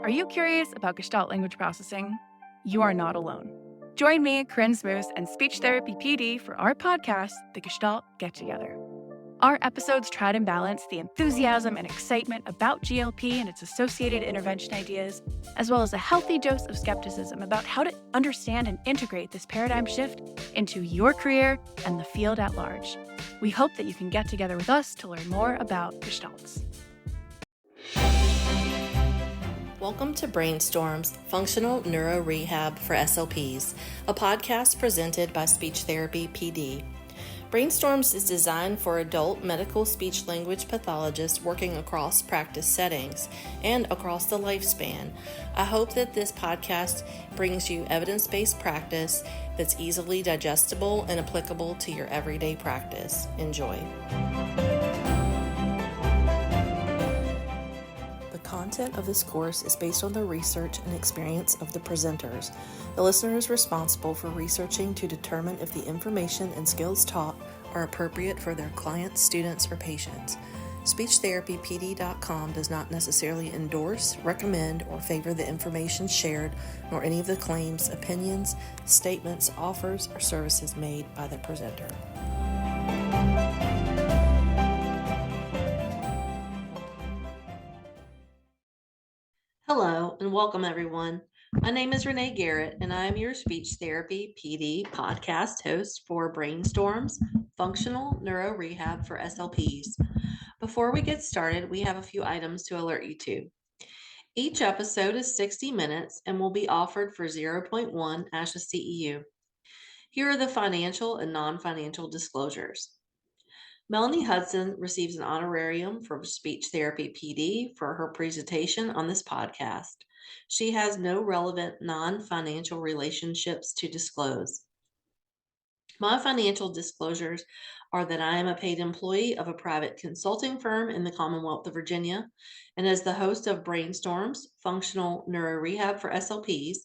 Are you curious about Gestalt language processing? You are not alone. Join me, Corinne Smoose, and speech therapy PD for our podcast, The Gestalt Get Together. Our episodes try to balance the enthusiasm and excitement about GLP and its associated intervention ideas, as well as a healthy dose of skepticism about how to understand and integrate this paradigm shift into your career and the field at large. We hope that you can get together with us to learn more about Gestalts. Welcome to Brainstorms, Functional Neuro Rehab for SLPs, a podcast presented by Speech Therapy PD. Brainstorms is designed for adult medical speech-language pathologists working across practice settings and across the lifespan. I hope that this podcast brings you evidence-based practice that's easily digestible and applicable to your everyday practice. Enjoy. The content of this course is based on the research and experience of the presenters. The listener is responsible for researching to determine if the information and skills taught are appropriate for their clients, students, or patients. SpeechTherapyPD.com does not necessarily endorse, recommend, or favor the information shared, nor any of the claims, opinions, statements, offers, or services made by the presenter. Hello and welcome everyone. My name is Renee Garrett and I am your Speech Therapy PD podcast host for Brainstorms, Functional Neuro Rehab for SLPs. Before we get started, we have a few items to alert you to. Each episode is 60 minutes and will be offered for 0.1 ASHA CEU. Here are the financial and non-financial disclosures. Melanie Hudson receives an honorarium from Speech Therapy PD for her presentation on this podcast. She has no relevant non-financial relationships to disclose. My financial disclosures are that I am a paid employee of a private consulting firm in the Commonwealth of Virginia, and as the host of Brainstorms, Functional Neuro Rehab for SLPs,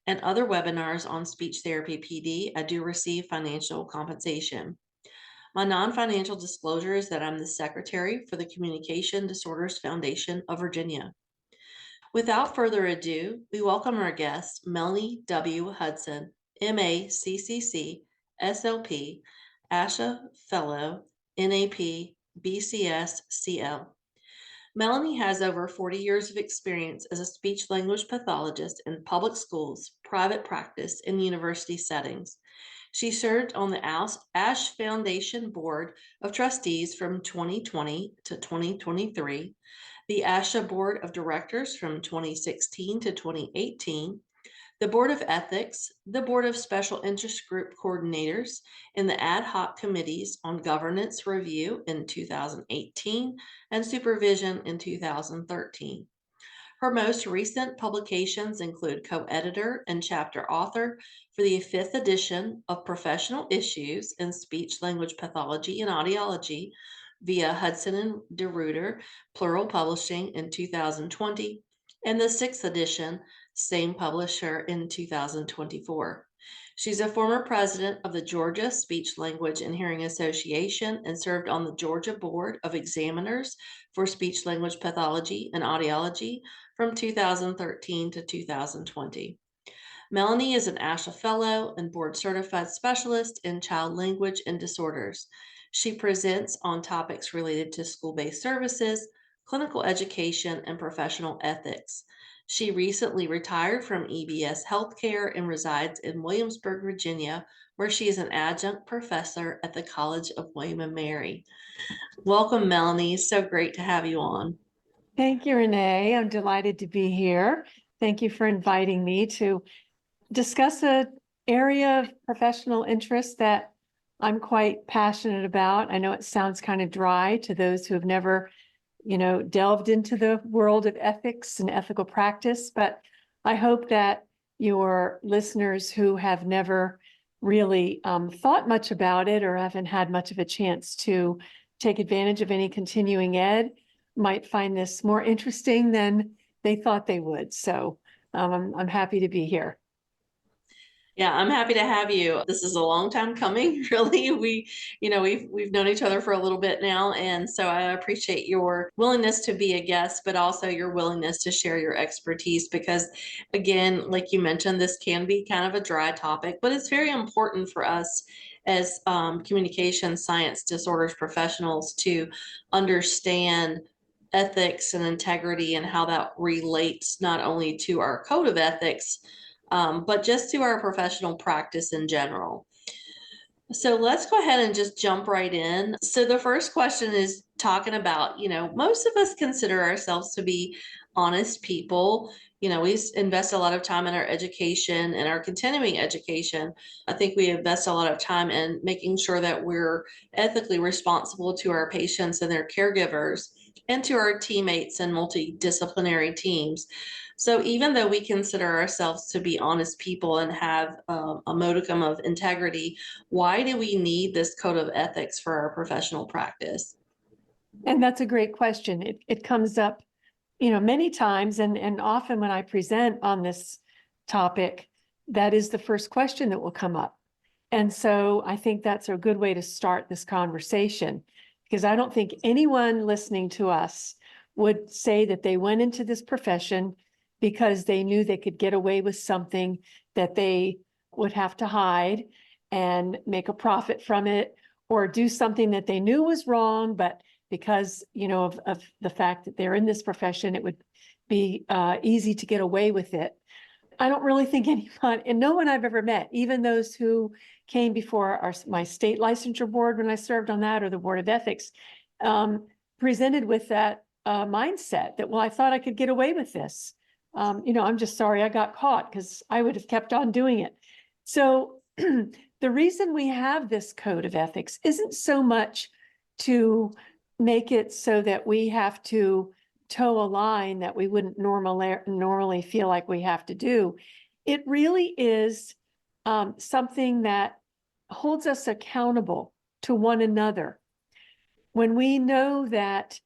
and other webinars on Speech Therapy PD, I do receive financial compensation. My non-financial disclosure is that I'm the secretary for the Communication Disorders Foundation of Virginia. Without further ado, we welcome our guest, Melanie W. Hudson, MA, CCC, SLP, ASHA Fellow, NAP, BCS-CL. Melanie has over 40 years of experience as a speech-language pathologist in public schools, private practice, and university settings. She served on the ASHA Foundation Board of Trustees from 2020 to 2023, the ASHA Board of Directors from 2016 to 2018, the Board of Ethics, the Board of Special Interest Group Coordinators, and the ad hoc committees on governance review in 2018 and supervision in 2013. Her most recent publications include co-editor and chapter author for the 5th edition of Professional Issues in Speech-Language Pathology and Audiology via Hudson and DeRuyter Plural Publishing in 2020, and the 6th edition, same publisher, in 2024. She's a former president of the Georgia Speech Language and Hearing Association and served on the Georgia Board of Examiners for Speech Language Pathology and Audiology from 2013 to 2020. Melanie is an ASHA Fellow and Board Certified Specialist in Child Language and Disorders. She presents on topics related to school-based services, clinical education, and professional ethics. She recently retired from EBS Healthcare and resides in Williamsburg, Virginia, where she is an adjunct professor at the College of William & Mary. Welcome, Melanie. So great to have you on. Thank you, Renee. I'm delighted to be here. Thank you for inviting me to discuss an area of professional interest that I'm quite passionate about. I know it sounds kind of dry to those who have never, delved into the world of ethics and ethical practice, but I hope that your listeners who have never really thought much about it or haven't had much of a chance to take advantage of any continuing ed might find this more interesting than they thought they would. So I'm happy to be here. Yeah, I'm happy to have you. This is a long time coming, really. We've known each other for a little bit now, and so I appreciate your willingness to be a guest, but also your willingness to share your expertise because, again, like you mentioned, this can be kind of a dry topic, but it's very important for us as communication science disorders professionals to understand ethics and integrity and how that relates not only to our code of ethics, but just to our professional practice in general. So let's go ahead and just jump right in. So the first question is talking about, most of us consider ourselves to be honest people. We invest a lot of time in our education and our continuing education. I think we invest a lot of time in making sure that we're ethically responsible to our patients and their caregivers and to our teammates and multidisciplinary teams. So even though we consider ourselves to be honest people and have a modicum of integrity, why do we need this code of ethics for our professional practice? And that's a great question. It comes up, many times, and often when I present on this topic, that is the first question that will come up. And so I think that's a good way to start this conversation, because I don't think anyone listening to us would say that they went into this profession because they knew they could get away with something that they would have to hide and make a profit from it, or do something that they knew was wrong, but because, of the fact that they're in this profession, it would be easy to get away with it. I don't really think anyone, and no one I've ever met, even those who came before my state licensure board when I served on that, or the Board of Ethics, presented with that mindset that, well, I thought I could get away with this. I'm just sorry I got caught, because I would have kept on doing it. So the reason we have this code of ethics isn't so much to make it so that we have to toe a line that we wouldn't normally feel like we have to do. It really is something that holds us accountable to one another. When we know that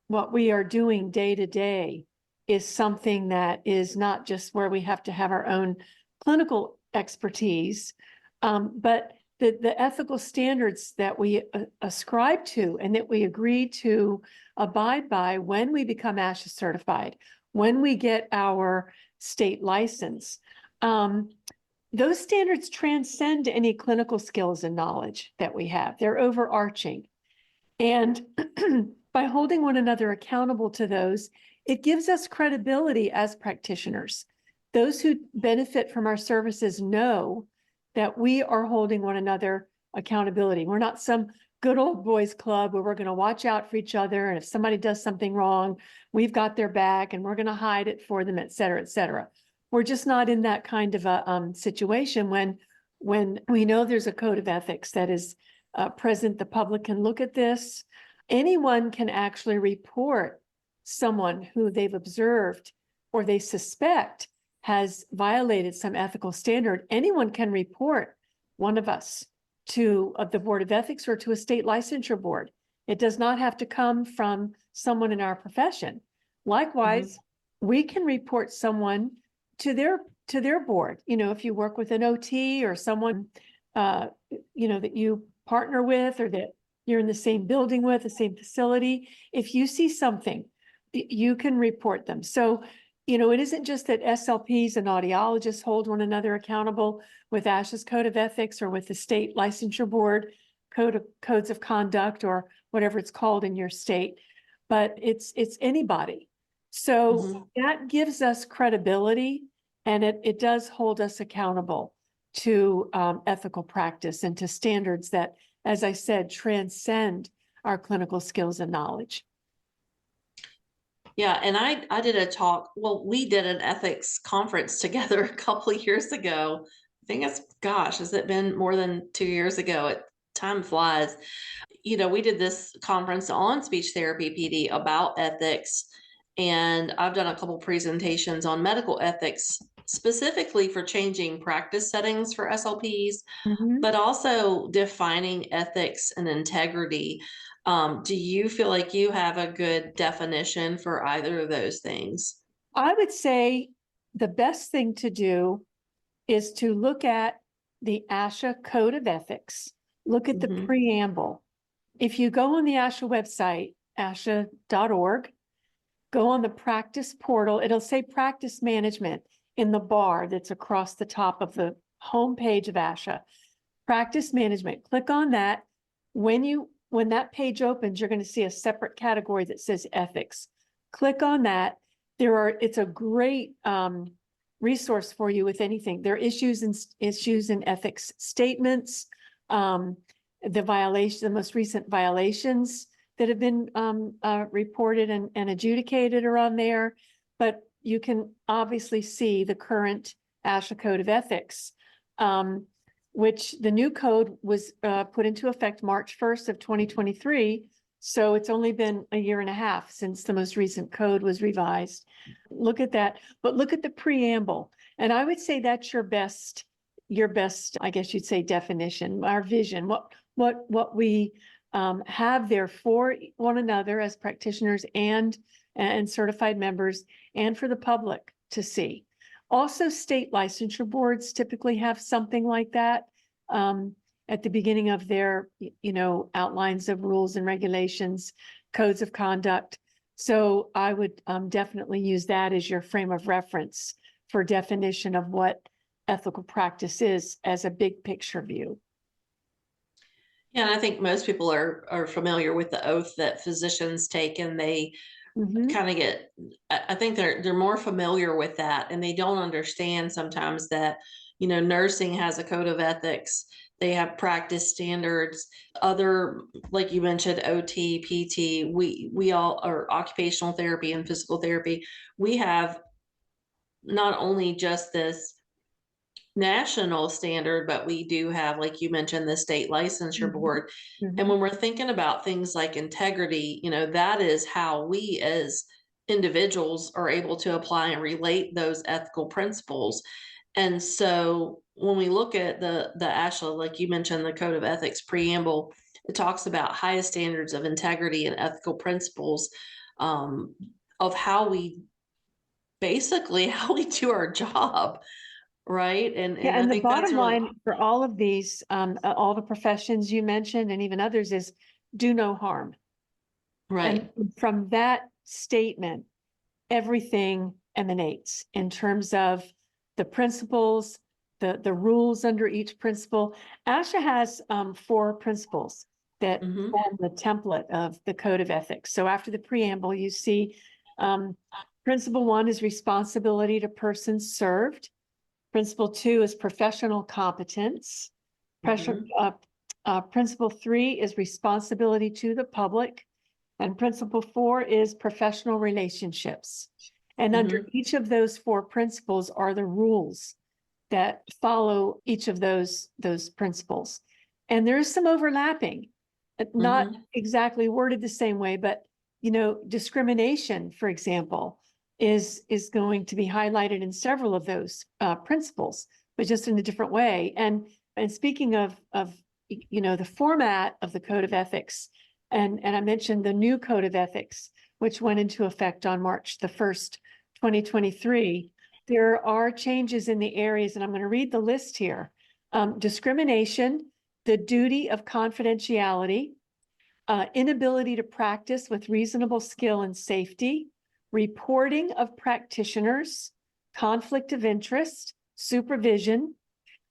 what we are doing day to day is something that is not just where we have to have our own clinical expertise, but the ethical standards that we ascribe to and that we agree to abide by when we become ASHA certified, when we get our state license. Those standards transcend any clinical skills and knowledge that we have. They're overarching. And by holding one another accountable to those, it gives us credibility as practitioners. Those who benefit from our services know that we are holding one another accountability. We're not some good old boys club where we're going to watch out for each other. And if somebody does something wrong, we've got their back and we're going to hide it for them, et cetera, et cetera. We're just not in that kind of a situation when we know there's a code of ethics that is present. The public can look at this. Anyone can actually report someone who they've observed or they suspect has violated some ethical standard. Anyone can report one of us to the Board of Ethics or to a state licensure board. It does not have to come from someone in our profession. Likewise, we can report someone to their board. If you work with an OT or someone that you partner with, or that you're in the same building with, the same facility, if you see something, you can report them. So it isn't just that SLPs and audiologists hold one another accountable with ASHA's code of ethics or with the state licensure board codes of conduct or whatever it's called in your state, but it's anybody. So that gives us credibility, and it does hold us accountable to ethical practice and to standards that, as I said, transcend our clinical skills and knowledge. Yeah, and I did a talk. Well, we did an ethics conference together a couple of years ago. I think has it been more than 2 years ago? Time flies. We did this conference on speech therapy PD about ethics, and I've done a couple presentations on medical ethics, specifically for changing practice settings for SLPs, but also defining ethics and integrity. Do you feel like you have a good definition for either of those things? I would say the best thing to do is to look at the ASHA Code of Ethics, look at the Mhm. preamble. If you go on the ASHA website, asha.org, go on the practice portal, it'll say practice management in the bar that's across the top of the homepage of ASHA. Practice management, click on that. When that page opens, you're going to see a separate category that says ethics. Click on that. It's a great resource for you with anything. There are issues and ethics statements, the most recent violations that have been reported and adjudicated are on there, but you can obviously see the current ASHA Code of Ethics, which the new code was put into effect March 1st of 2023. So it's only been a year and a half since the most recent code was revised. Look at that, but look at the preamble. And I would say that's your best, I guess you'd say, definition, our vision, what we have there for one another as practitioners and certified members, and for the public to see. Also, state licensure boards typically have something like that at the beginning of their, outlines of rules and regulations, codes of conduct. So I would definitely use that as your frame of reference for definition of what ethical practice is as a big picture view. Yeah, and I think most people are familiar with the oath that physicians take, and they kind of get, I think they're more familiar with that, and they don't understand sometimes that, nursing has a code of ethics. They have practice standards, other, like you mentioned, OT, PT, we all are occupational therapy and physical therapy. We have not only just this national standard, but we do have, like you mentioned, the state licensure board. And when we're thinking about things like integrity, that is how we as individuals are able to apply and relate those ethical principles. And so when we look at the ASHA, like you mentioned, the Code of Ethics preamble, it talks about highest standards of integrity and ethical principles of how we do our job. Right. And Yeah, I and the think that's bottom really line for all of these, all the professions you mentioned and even others is do no harm. right. And from that statement, everything emanates in terms of the principles, the rules under each principle. ASHA has 4 principles that form the template of the Code of Ethics. So after the preamble, you see principle 1 is responsibility to persons served. Principle 2 is professional competence. Principle 3 is responsibility to the public. And principle 4 is professional relationships. And under each of those 4 principles are the rules that follow each of those principles. And there is some overlapping, not exactly worded the same way, but discrimination, for example, is going to be highlighted in several of those principles, but just in a different way. And speaking of the format of the Code of Ethics, and I mentioned the new Code of Ethics, which went into effect on March the 1st, 2023. There are changes in the areas, and I'm going to read the list here. Discrimination, the duty of confidentiality, inability to practice with reasonable skill and safety, reporting of practitioners, conflict of interest, supervision,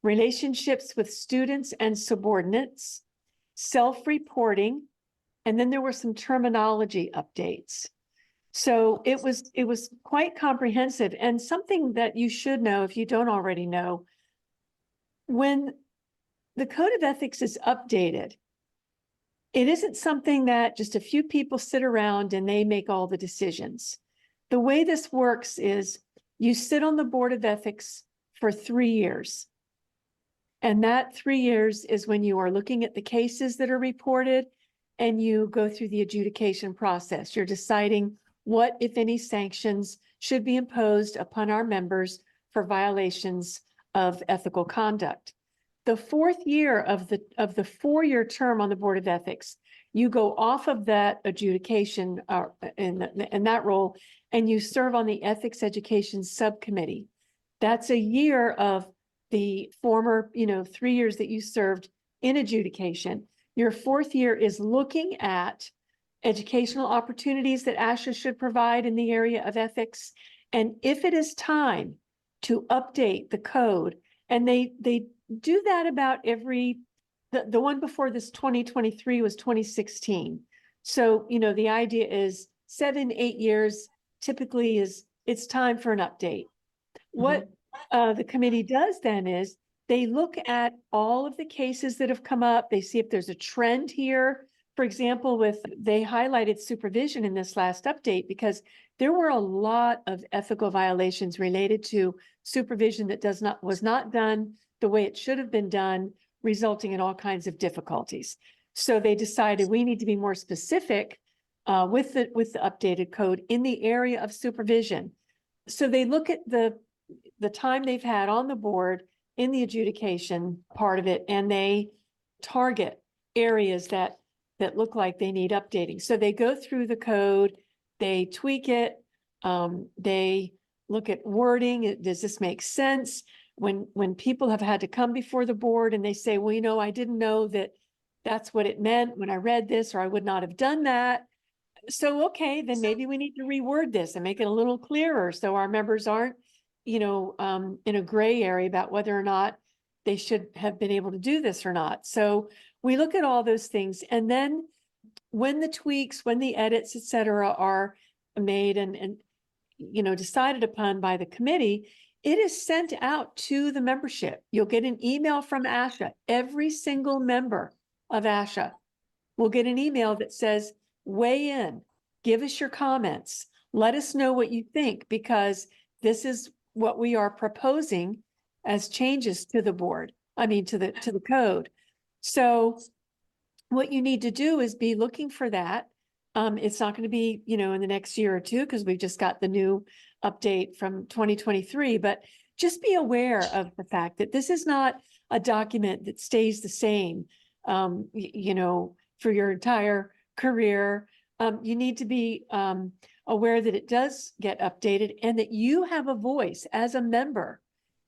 relationships with students and subordinates, self-reporting, and then there were some terminology updates. So it was quite comprehensive, and something that you should know if you don't already know. When the Code of Ethics is updated, it isn't something that just a few people sit around and they make all the decisions. The way this works is you sit on the Board of Ethics for 3 years. And that 3 years is when you are looking at the cases that are reported and you go through the adjudication process. You're deciding what, if any, sanctions should be imposed upon our members for violations of ethical conduct. The 4th year of the 4-year term on the Board of Ethics, you go off of that adjudication in that role, and you serve on the Ethics Education Subcommittee. That's a year of the former, 3 years that you served in adjudication. Your 4th year is looking at educational opportunities that ASHA should provide in the area of ethics. And if it is time to update the code, and they do that about the one before this 2023 was 2016. So, the idea is 7-8 years typically it's time for an update. What the committee does then is they look at all of the cases that have come up. They see if there's a trend here. For example, they highlighted supervision in this last update because there were a lot of ethical violations related to supervision that was not done the way it should have been done, resulting in all kinds of difficulties. So they decided we need to be more specific with the updated code in the area of supervision. So they look at the time they've had on the board in the adjudication part of it, and they target areas that look like they need updating. So they go through the code, they tweak it, they look at wording. Does this make sense? When people have had to come before the board and they say, well, I didn't know that that's what it meant when I read this, or I would not have done that. So, okay, then maybe we need to reword this and make it a little clearer so our members aren't, in a gray area about whether or not they should have been able to do this or not. So we look at all those things. And then when the tweaks, when the edits, et cetera, are made and decided upon by the committee, it is sent out to the membership. You'll get an email from ASHA. Every single member of ASHA will get an email that says, weigh in, give us your comments, let us know what you think, because this is what we are proposing as changes to the board. To the code. So what you need to do is be looking for that. It's not going to be, in the next year or two, because we've just got the new update from 2023, but just be aware of the fact that this is not a document that stays the same, for your entire career. You need to be aware that it does get updated and that you have a voice as a member.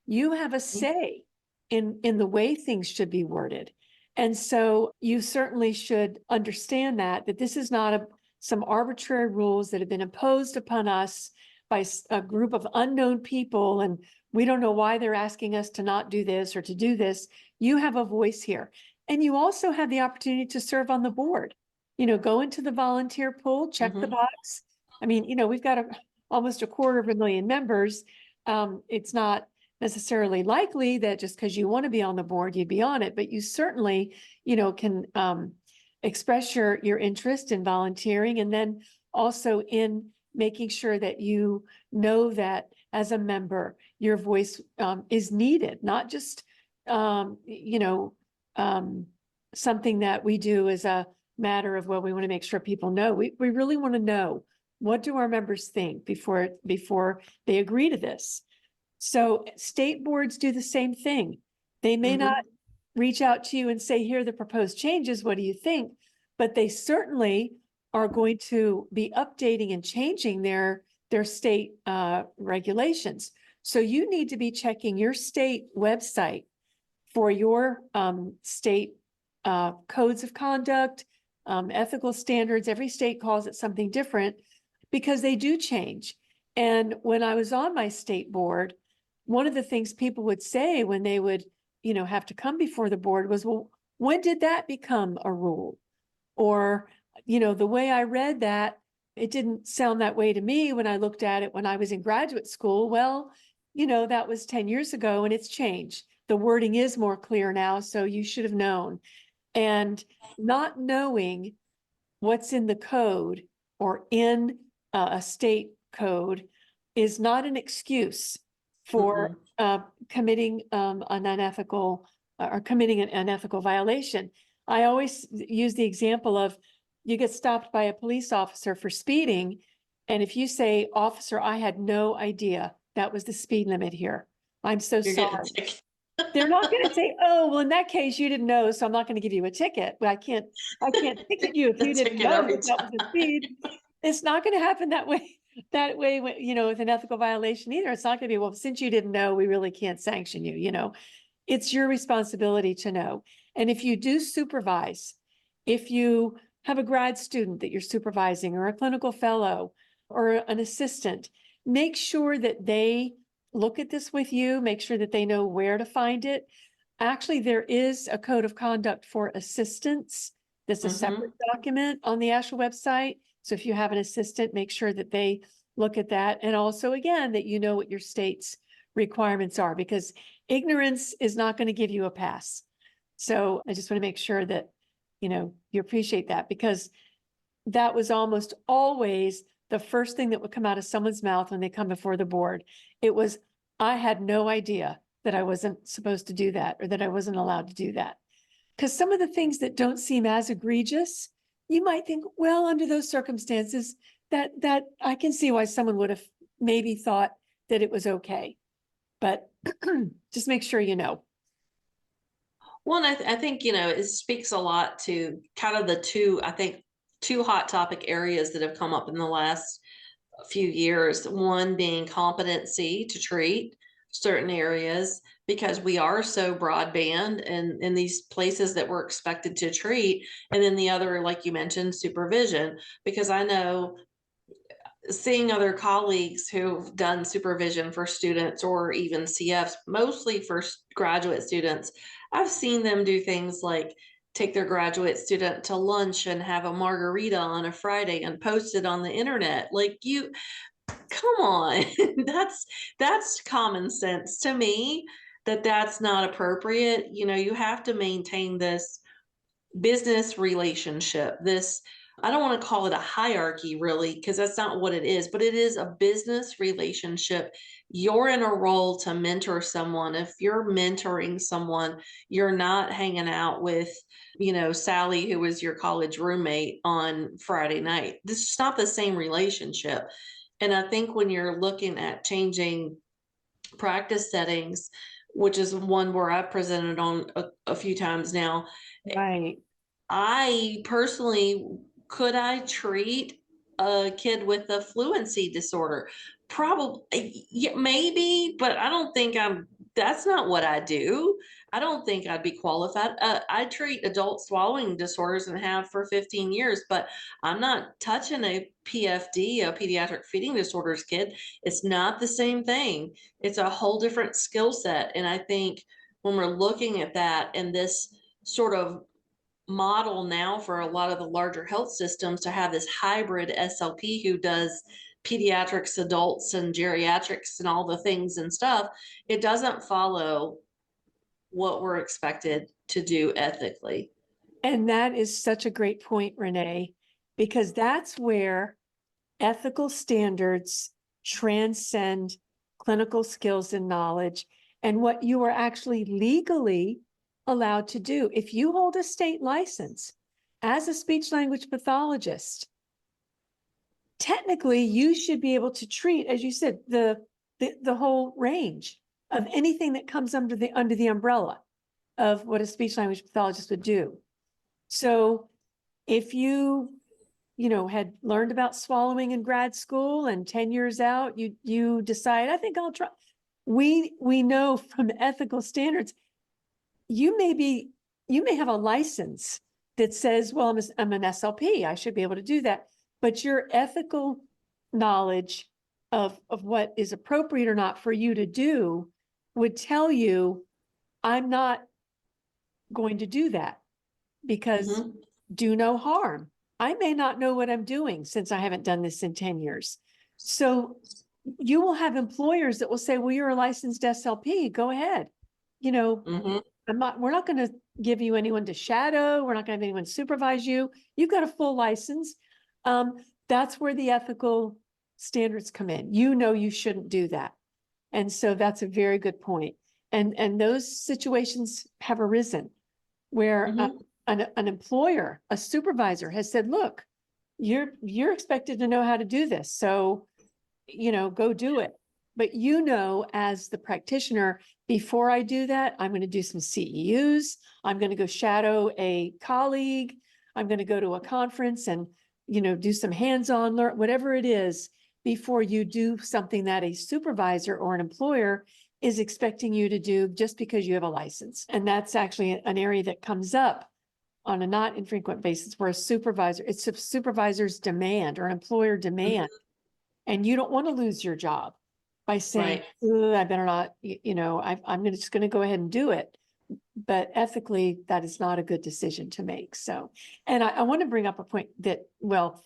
You have a say in the way things should be worded. And so you certainly should understand that this is not some arbitrary rules that have been imposed upon us by a group of unknown people, and we don't know why they're asking us to not do this or to do this. You have a voice here. And you also have the opportunity to serve on the board. Go into the volunteer pool, check the box. We've got almost 250,000 members. It's not necessarily likely that just because you want to be on the board, you'd be on it, but you certainly, can express your interest in volunteering, and then also in making sure that you know that as a member, your voice is needed, not just, something that we do as a matter of, well, we want to make sure people know. We really want to know, what do our members think before they agree to this? So state boards do the same thing. They may not reach out to you and say, here are the proposed changes, what do you think? But they certainly are going to be updating and changing their state regulations. So you need to be checking your state website for your state codes of conduct, ethical standards. Every state calls it something different because they do change. And when I was on my state board, one of the things people would say when they would, have to come before the board was, well, when did that become a rule? Or, the way I read that, it didn't sound that way to me when I looked at it when I was in graduate school. Well, that was 10 years ago and it's changed. The wording is more clear now, so you should have known. And not knowing what's in the code or in a state code is not an excuse for committing an unethical or committing an unethical violation. I always use the example of, you get stopped by a police officer for speeding, and if you say, officer, I had no idea that was the speed limit here, I'm so sorry. They're not going to say, oh, well, in that case, you didn't know, so I'm not going to give you a ticket. But I can't ticket you if you didn't know that was the speed. It's not going to happen that way. that way, with an ethical violation either, it's not gonna be, well, since you didn't know, we really can't sanction you, It's your responsibility to know. And if you do supervise, if you have a grad student that you're supervising or a clinical fellow or an assistant, make sure that they look at this with you, make sure that they know where to find it. Actually, there is a code of conduct for assistants. That's a separate document on the ASHA website. So if you have an assistant, make sure that they look at that. And also, again, that you know what your state's requirements are, because ignorance is not going to give you a pass. So I just want to make sure that, you appreciate that, because that was almost always the first thing that would come out of someone's mouth when they come before the board. It was, I had no idea that I wasn't supposed to do that, or that I wasn't allowed to do that. Because some of the things that don't seem as egregious, you might think, well, under those circumstances, that I can see why someone would have maybe thought that it was okay. But just make sure you know. Well, and I think, it speaks a lot to kind of the two hot topic areas that have come up in the last few years. One being competency to treat certain areas, because we are so broadband and in these places that we're expected to treat. And then the other, like you mentioned, supervision, because I know, seeing other colleagues who've done supervision for students or even CFs, mostly for graduate students, I've seen them do things like take their graduate student to lunch and have a margarita on a Friday and post it on the internet. Like, come on. that's common sense to me, that's not appropriate. You have to maintain this business relationship, I don't want to call it a hierarchy, really, because that's not what it is, but it is a business relationship. You're in a role to mentor someone. If you're mentoring someone, you're not hanging out with, Sally, who was your college roommate on Friday night. This is not the same relationship. And I think when you're looking at changing practice settings, which is one where I've presented on a few times now, Right. I personally, could I treat a kid with a fluency disorder? Probably, yeah, maybe, but I don't think that's not what I do. I don't think I'd be qualified. I treat adult swallowing disorders and have for 15 years, but I'm not touching a PFD, a pediatric feeding disorders kid. It's not the same thing. It's a whole different skill set. And I think when we're looking at that and this sort of model now for a lot of the larger health systems to have this hybrid SLP who does pediatrics, adults, and geriatrics and all the things and stuff, it doesn't follow what we're expected to do ethically. And that is such a great point, Renee, because that's where ethical standards transcend clinical skills and knowledge and what you are actually legally allowed to do. If you hold a state license as a speech language pathologist, technically you should be able to treat, as you said, the whole range of anything that comes under the umbrella of what a speech language pathologist would do. So if you had learned about swallowing in grad school and 10 years out, you decide, I think I'll try. We know from ethical standards, you may have a license that says, well, I'm an SLP, I should be able to do that. But your ethical knowledge of what is appropriate or not for you to do would tell you, I'm not going to do that, because do no harm. I may not know what I'm doing since I haven't done this in 10 years. So you will have employers that will say, well, you're a licensed SLP, go ahead. We're not going to give you anyone to shadow. We're not going to have anyone supervise you. You've got a full license. That's where the ethical standards come in. You shouldn't do that. And so that's a very good point. And those situations have arisen where an employer, a supervisor has said, look, you're expected to know how to do this. So, go do it. But as the practitioner, before I do that, I'm going to do some CEUs. I'm going to go shadow a colleague. I'm going to go to a conference and, do some hands-on learn, whatever it is. before you do something that a supervisor or an employer is expecting you to do just because you have a license. And that's actually an area that comes up on a not infrequent basis where it's a supervisor's demand or employer demand. And you don't want to lose your job by saying, Right. I better not, I'm just going to go ahead and do it. But ethically, that is not a good decision to make. So, and I want to bring up a point that, well,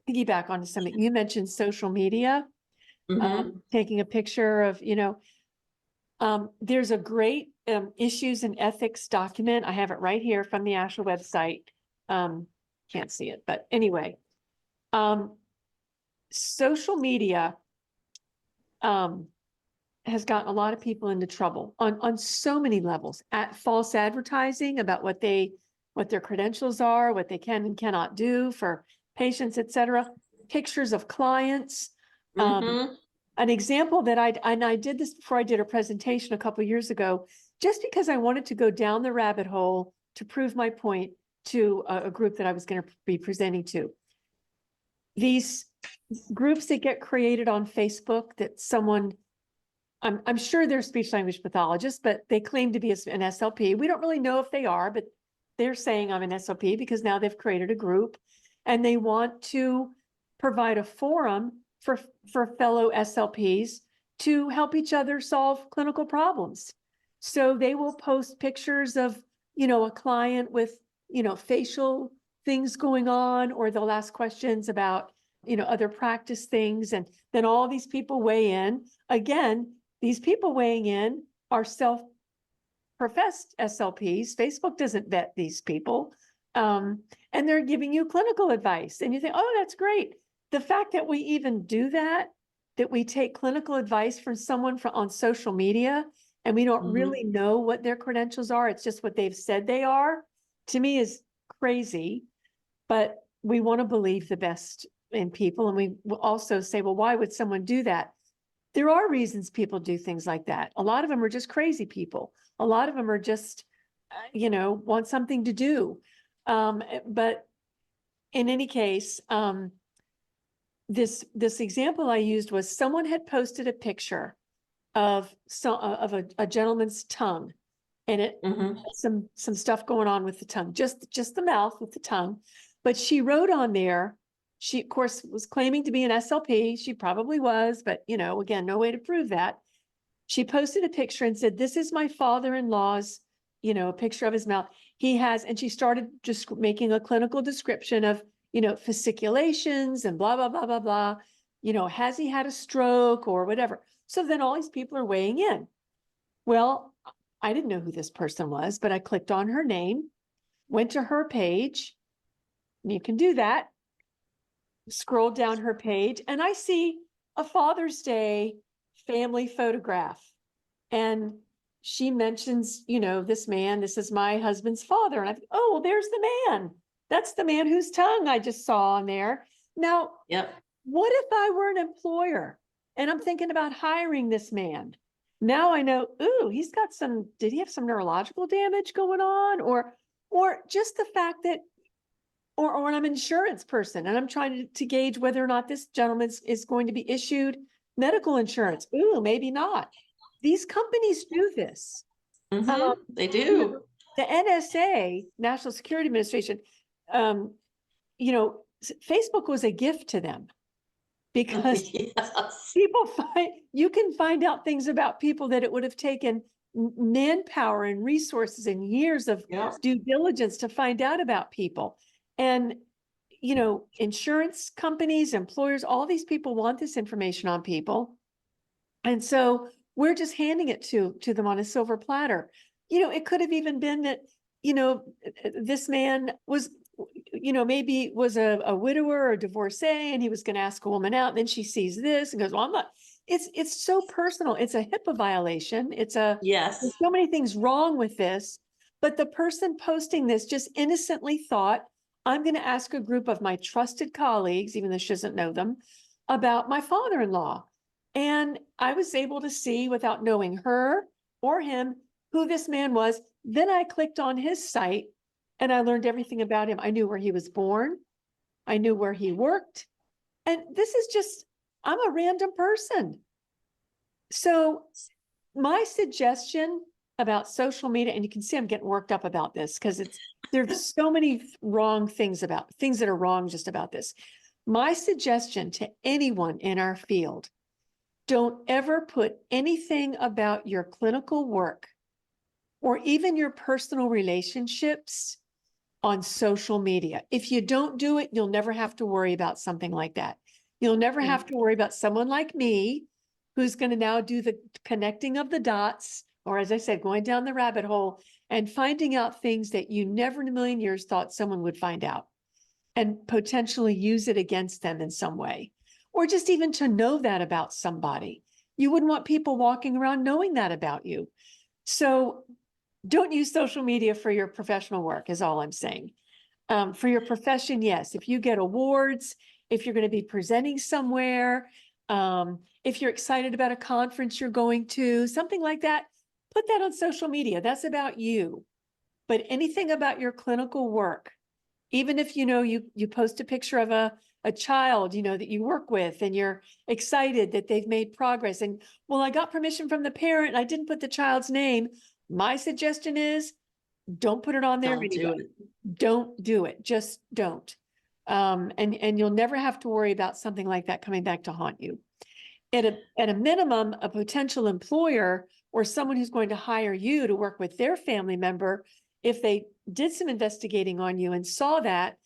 piggyback onto something. You mentioned social media, taking a picture of, there's a great issues and ethics document. I have it right here from the ASHA website. Can't see it, but anyway, social media has gotten a lot of people into trouble on so many levels. At false advertising about what their credentials are, what they can and cannot do for patients, et cetera. Pictures of clients. An example that I did this before I did a presentation a couple of years ago, just because I wanted to go down the rabbit hole to prove my point to a group that I was going to be presenting to. These groups that get created on Facebook that someone, I'm sure they're speech language pathologists, but they claim to be an SLP. We don't really know if they are, but they're saying I'm an SLP because now they've created a group and they want to provide a forum for fellow SLPs to help each other solve clinical problems. So they will post pictures of, a client with, facial things going on, or they'll ask questions about, other practice things. And then all these people weigh in. Again, these people weighing in are self-professed SLPs. Facebook doesn't vet these people. And they're giving you clinical advice. And you think, oh, that's great. The fact that we even do that we take clinical advice from someone on social media, and we don't really know what their credentials are. It's just what they've said they are, to me is crazy. But we want to believe the best in people. And we will also say, well, why would someone do that? There are reasons people do things like that. A lot of them are just crazy people. A lot of them are just, want something to do. But in any case, this example I used was someone had posted a picture of a gentleman's tongue, and it some stuff going on with the tongue, just the mouth with the tongue. But she wrote on there, she of course was claiming to be an SLP. She probably was, but again, no way to prove that. She posted a picture and said, "This is my father-in-law's, a picture of his mouth. He has," and she started just making a clinical description of, fasciculations and blah, blah, blah, blah, blah. Has he had a stroke or whatever? So then all these people are weighing in. Well, I didn't know who this person was, but I clicked on her name, went to her page. And you can do that. Scroll down her page, and I see a Father's Day family photograph. And she mentions, this man, this is my husband's father. And I think, oh, well, there's the man. That's the man whose tongue I just saw on there. Now, what if I were an employer and I'm thinking about hiring this man? Now I know, ooh, did he have some neurological damage going on? Or just the fact that, or I'm an insurance person and I'm trying to gauge whether or not this gentleman is going to be issued medical insurance. Ooh, maybe not. These companies do this. They do. The NSA, National Security Administration, Facebook was a gift to them because you can find out things about people that it would have taken manpower and resources and years of due diligence to find out about people. And, insurance companies, employers, all these people want this information on people. And so we're just handing it to them on a silver platter. It could have even been that, this man was, maybe was a widower or a divorcee, and he was going to ask a woman out. And then she sees this and goes, well, I'm not, it's so personal. It's a HIPAA violation. There's so many things wrong with this, but the person posting this just innocently thought, I'm going to ask a group of my trusted colleagues, even though she doesn't know them, about my father-in-law. And I was able to see, without knowing her or him, who this man was. Then I clicked on his site and I learned everything about him. I knew where he was born. I knew where he worked. And this is just, I'm a random person. So my suggestion about social media, and you can see I'm getting worked up about this because there's so many wrong things that are wrong just about this. My suggestion to anyone in our field, don't ever put anything about your clinical work or even your personal relationships on social media. If you don't do it, you'll never have to worry about something like that. You'll never have to worry about someone like me who's going to now do the connecting of the dots, or as I said, going down the rabbit hole and finding out things that you never in a million years thought someone would find out and potentially use it against them in some way, or just even to know that about somebody. You wouldn't want people walking around knowing that about you. So don't use social media for your professional work is all I'm saying. For your profession, yes. If you get awards, if you're going to be presenting somewhere, if you're excited about a conference you're going to, something like that, put that on social media. That's about you. But anything about your clinical work, even if you post a picture of a child that you work with and you're excited that they've made progress, and well, I got permission from the parent and I didn't put the child's name. My suggestion is don't put it on there. Don't do it. Don't do it. Just don't. And you'll never have to worry about something like that coming back to haunt you. At a minimum, a potential employer or someone who's going to hire you to work with their family member, if they did some investigating on you and saw that,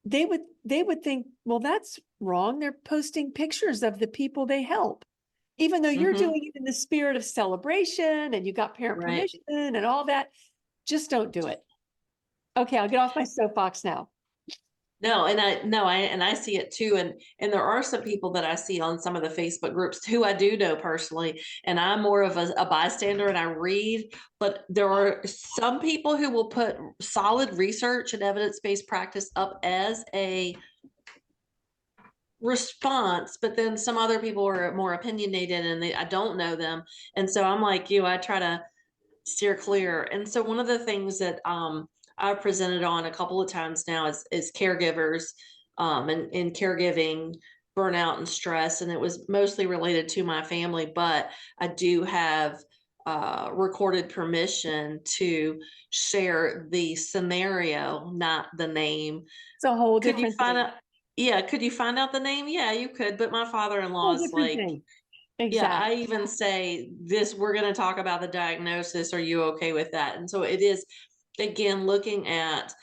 they would think, well, that's wrong. They're posting pictures of the people they help, even though you're doing it in the spirit of celebration and you got parent permission and all that. Just don't do it. Okay, I'll get off my soapbox now. No, and I see it too. And there are some people that I see on some of the Facebook groups who I do know personally, and I'm more of a bystander and I read, but there are some people who will put solid research and evidence-based practice up as a response, but then some other people are more opinionated and I don't know them. And so I'm like you, I try to steer clear. And so one of the things that I've presented on a couple of times now is caregivers and caregiving, burnout and stress. And it was mostly related to my family, but I do have recorded permission to share the scenario, not the name. It's a whole Could you different find thing. out? Yeah, could you find out the name? Yeah, you could. But my father-in-law Whole is different like, thing. yeah, Exactly. I even say this, we're going to talk about the diagnosis. Are you okay with that? And so it is, again, looking at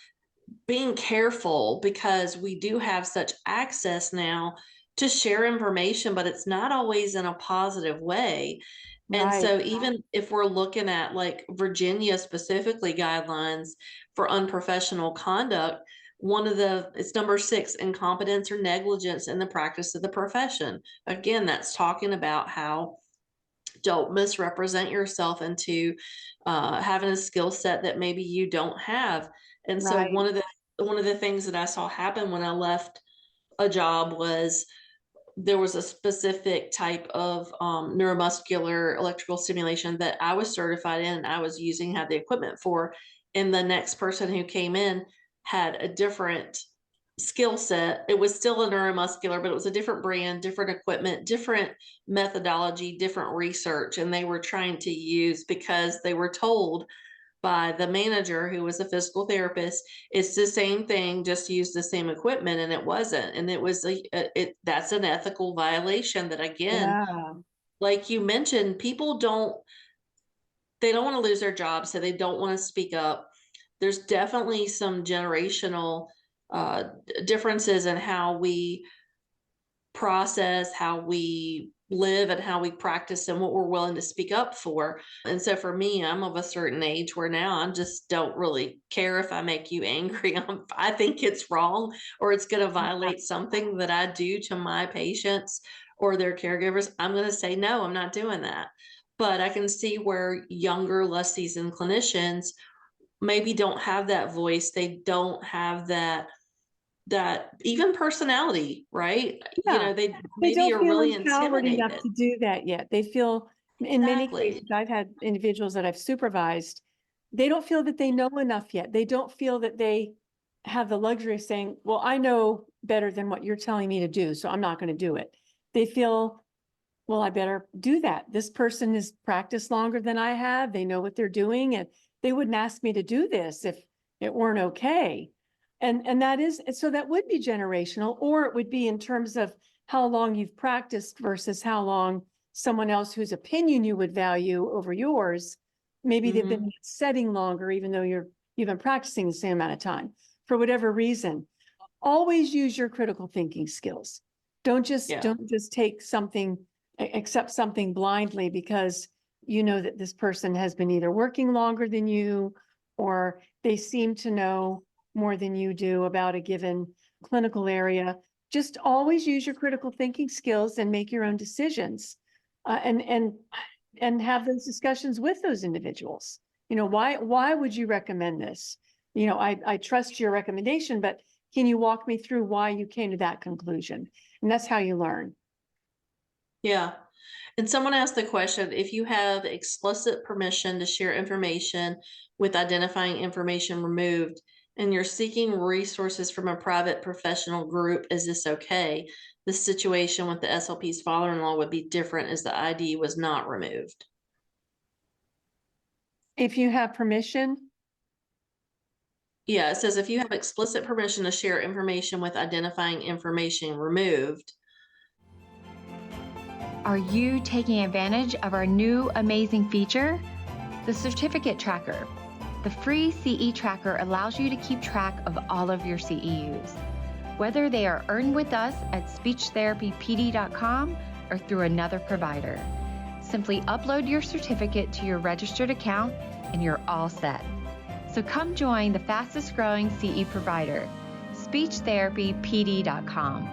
being careful because we do have such access now to share information, but it's not always in a positive way. And Right. so even if we're looking at like Virginia specifically guidelines for unprofessional conduct, it's number 6, incompetence or negligence in the practice of the profession. Again, that's talking about how don't misrepresent yourself into having a skill set that maybe you don't have. And so Right. one of the things that I saw happen when I left a job was there was a specific type of neuromuscular electrical stimulation that I was certified in and I was using, had the equipment for. And the next person who came in had a different skill set. It was still a neuromuscular, but it was a different brand, different equipment, different methodology, different research. And they were trying to use, because they were told by the manager who was a physical therapist, it's the same thing, just use the same equipment, and it wasn't. And it was that's an ethical violation that, again, Yeah. like you mentioned, they don't want to lose their job, so they don't want to speak up. There's definitely some generational differences in how we process, how we live, and how we practice, and what we're willing to speak up for. And so for me, I'm of a certain age where now I just don't really care if I make you angry. I think it's wrong, or it's going to violate something that I do to my patients or their caregivers. I'm going to say, no, I'm not doing that. But I can see where younger, less seasoned clinicians maybe don't have that voice. They don't have that even personality, right? Yeah. They They maybe don't are feel really empowered enough intimidated. to do that yet. They feel, in many Exactly. cases, I've had individuals that I've supervised, they don't feel that they know enough yet. They don't feel that they have the luxury of saying, well, I know better than what you're telling me to do, so I'm not going to do it. they feel, well, I better do that. This person has practiced longer than I have. They know what they're doing, and they wouldn't ask me to do this if it weren't okay. And that is, so that would be generational, or it would be in terms of how long you've practiced versus how long someone else whose opinion you would value over yours. Maybe they've been setting longer, even though you've been practicing the same amount of time for whatever reason. Always use your critical thinking skills. Don't just take something, accept something blindly because you know that this person has been either working longer than you, or they seem to know more than you do about a given clinical area. Just always use your critical thinking skills and make your own decisions, and have those discussions with those individuals. You know, why would you recommend this? You know, I trust your recommendation, but can you walk me through why you came to that conclusion? And that's how you learn. Yeah. And someone asked the question, if you have explicit permission to share information with identifying information removed, and you're seeking resources from a private professional group, is this okay? The situation with the SLP's father-in-law would be different as the ID was not removed. If you have permission, Yeah, it says if you have explicit permission to share information with identifying information removed. Are you taking advantage of our new amazing feature? The Certificate Tracker. The free CE Tracker allows you to keep track of all of your CEUs, whether they are earned with us at speechtherapypd.com or through another provider. Simply upload your certificate to your registered account and you're all set. So come join the fastest growing CE provider, speechtherapypd.com.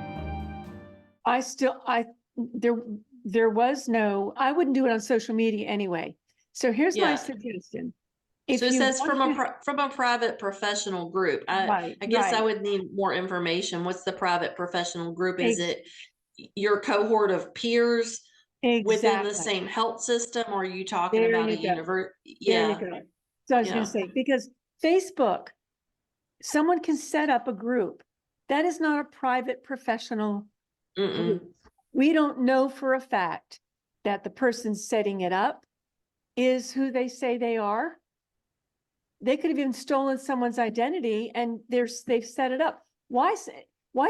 There was no, I wouldn't do it on social media anyway. So here's my suggestion. So it says from a private professional group. I guess I would need more information. What's the private professional group? Is it your cohort of peers within the same health system? Or are you talking about a university? There you go. So I was going to say, because Facebook, someone can set up a group. That is not a private professional group. We don't know for a fact that the person setting it up is who they say they are. They could have even stolen someone's identity and they've set it up. Why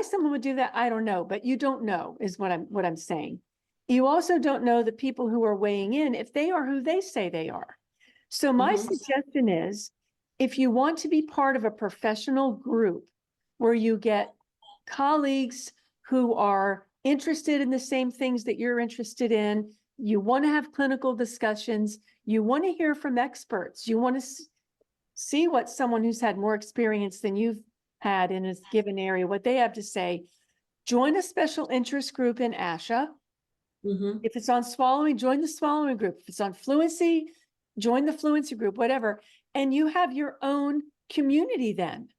someone would do that? I don't know, but you don't know is what I'm saying. You also don't know the people who are weighing in if they are who they say they are. So my suggestion is, if you want to be part of a professional group where you get colleagues who are interested in the same things that you're interested in, you want to have clinical discussions, you want to hear from experts, you want to see what someone who's had more experience than you've had in a given area, what they have to say, join a special interest group in ASHA. If it's on swallowing, join the swallowing group. If it's on fluency, join the fluency group, whatever. And you have your own community then.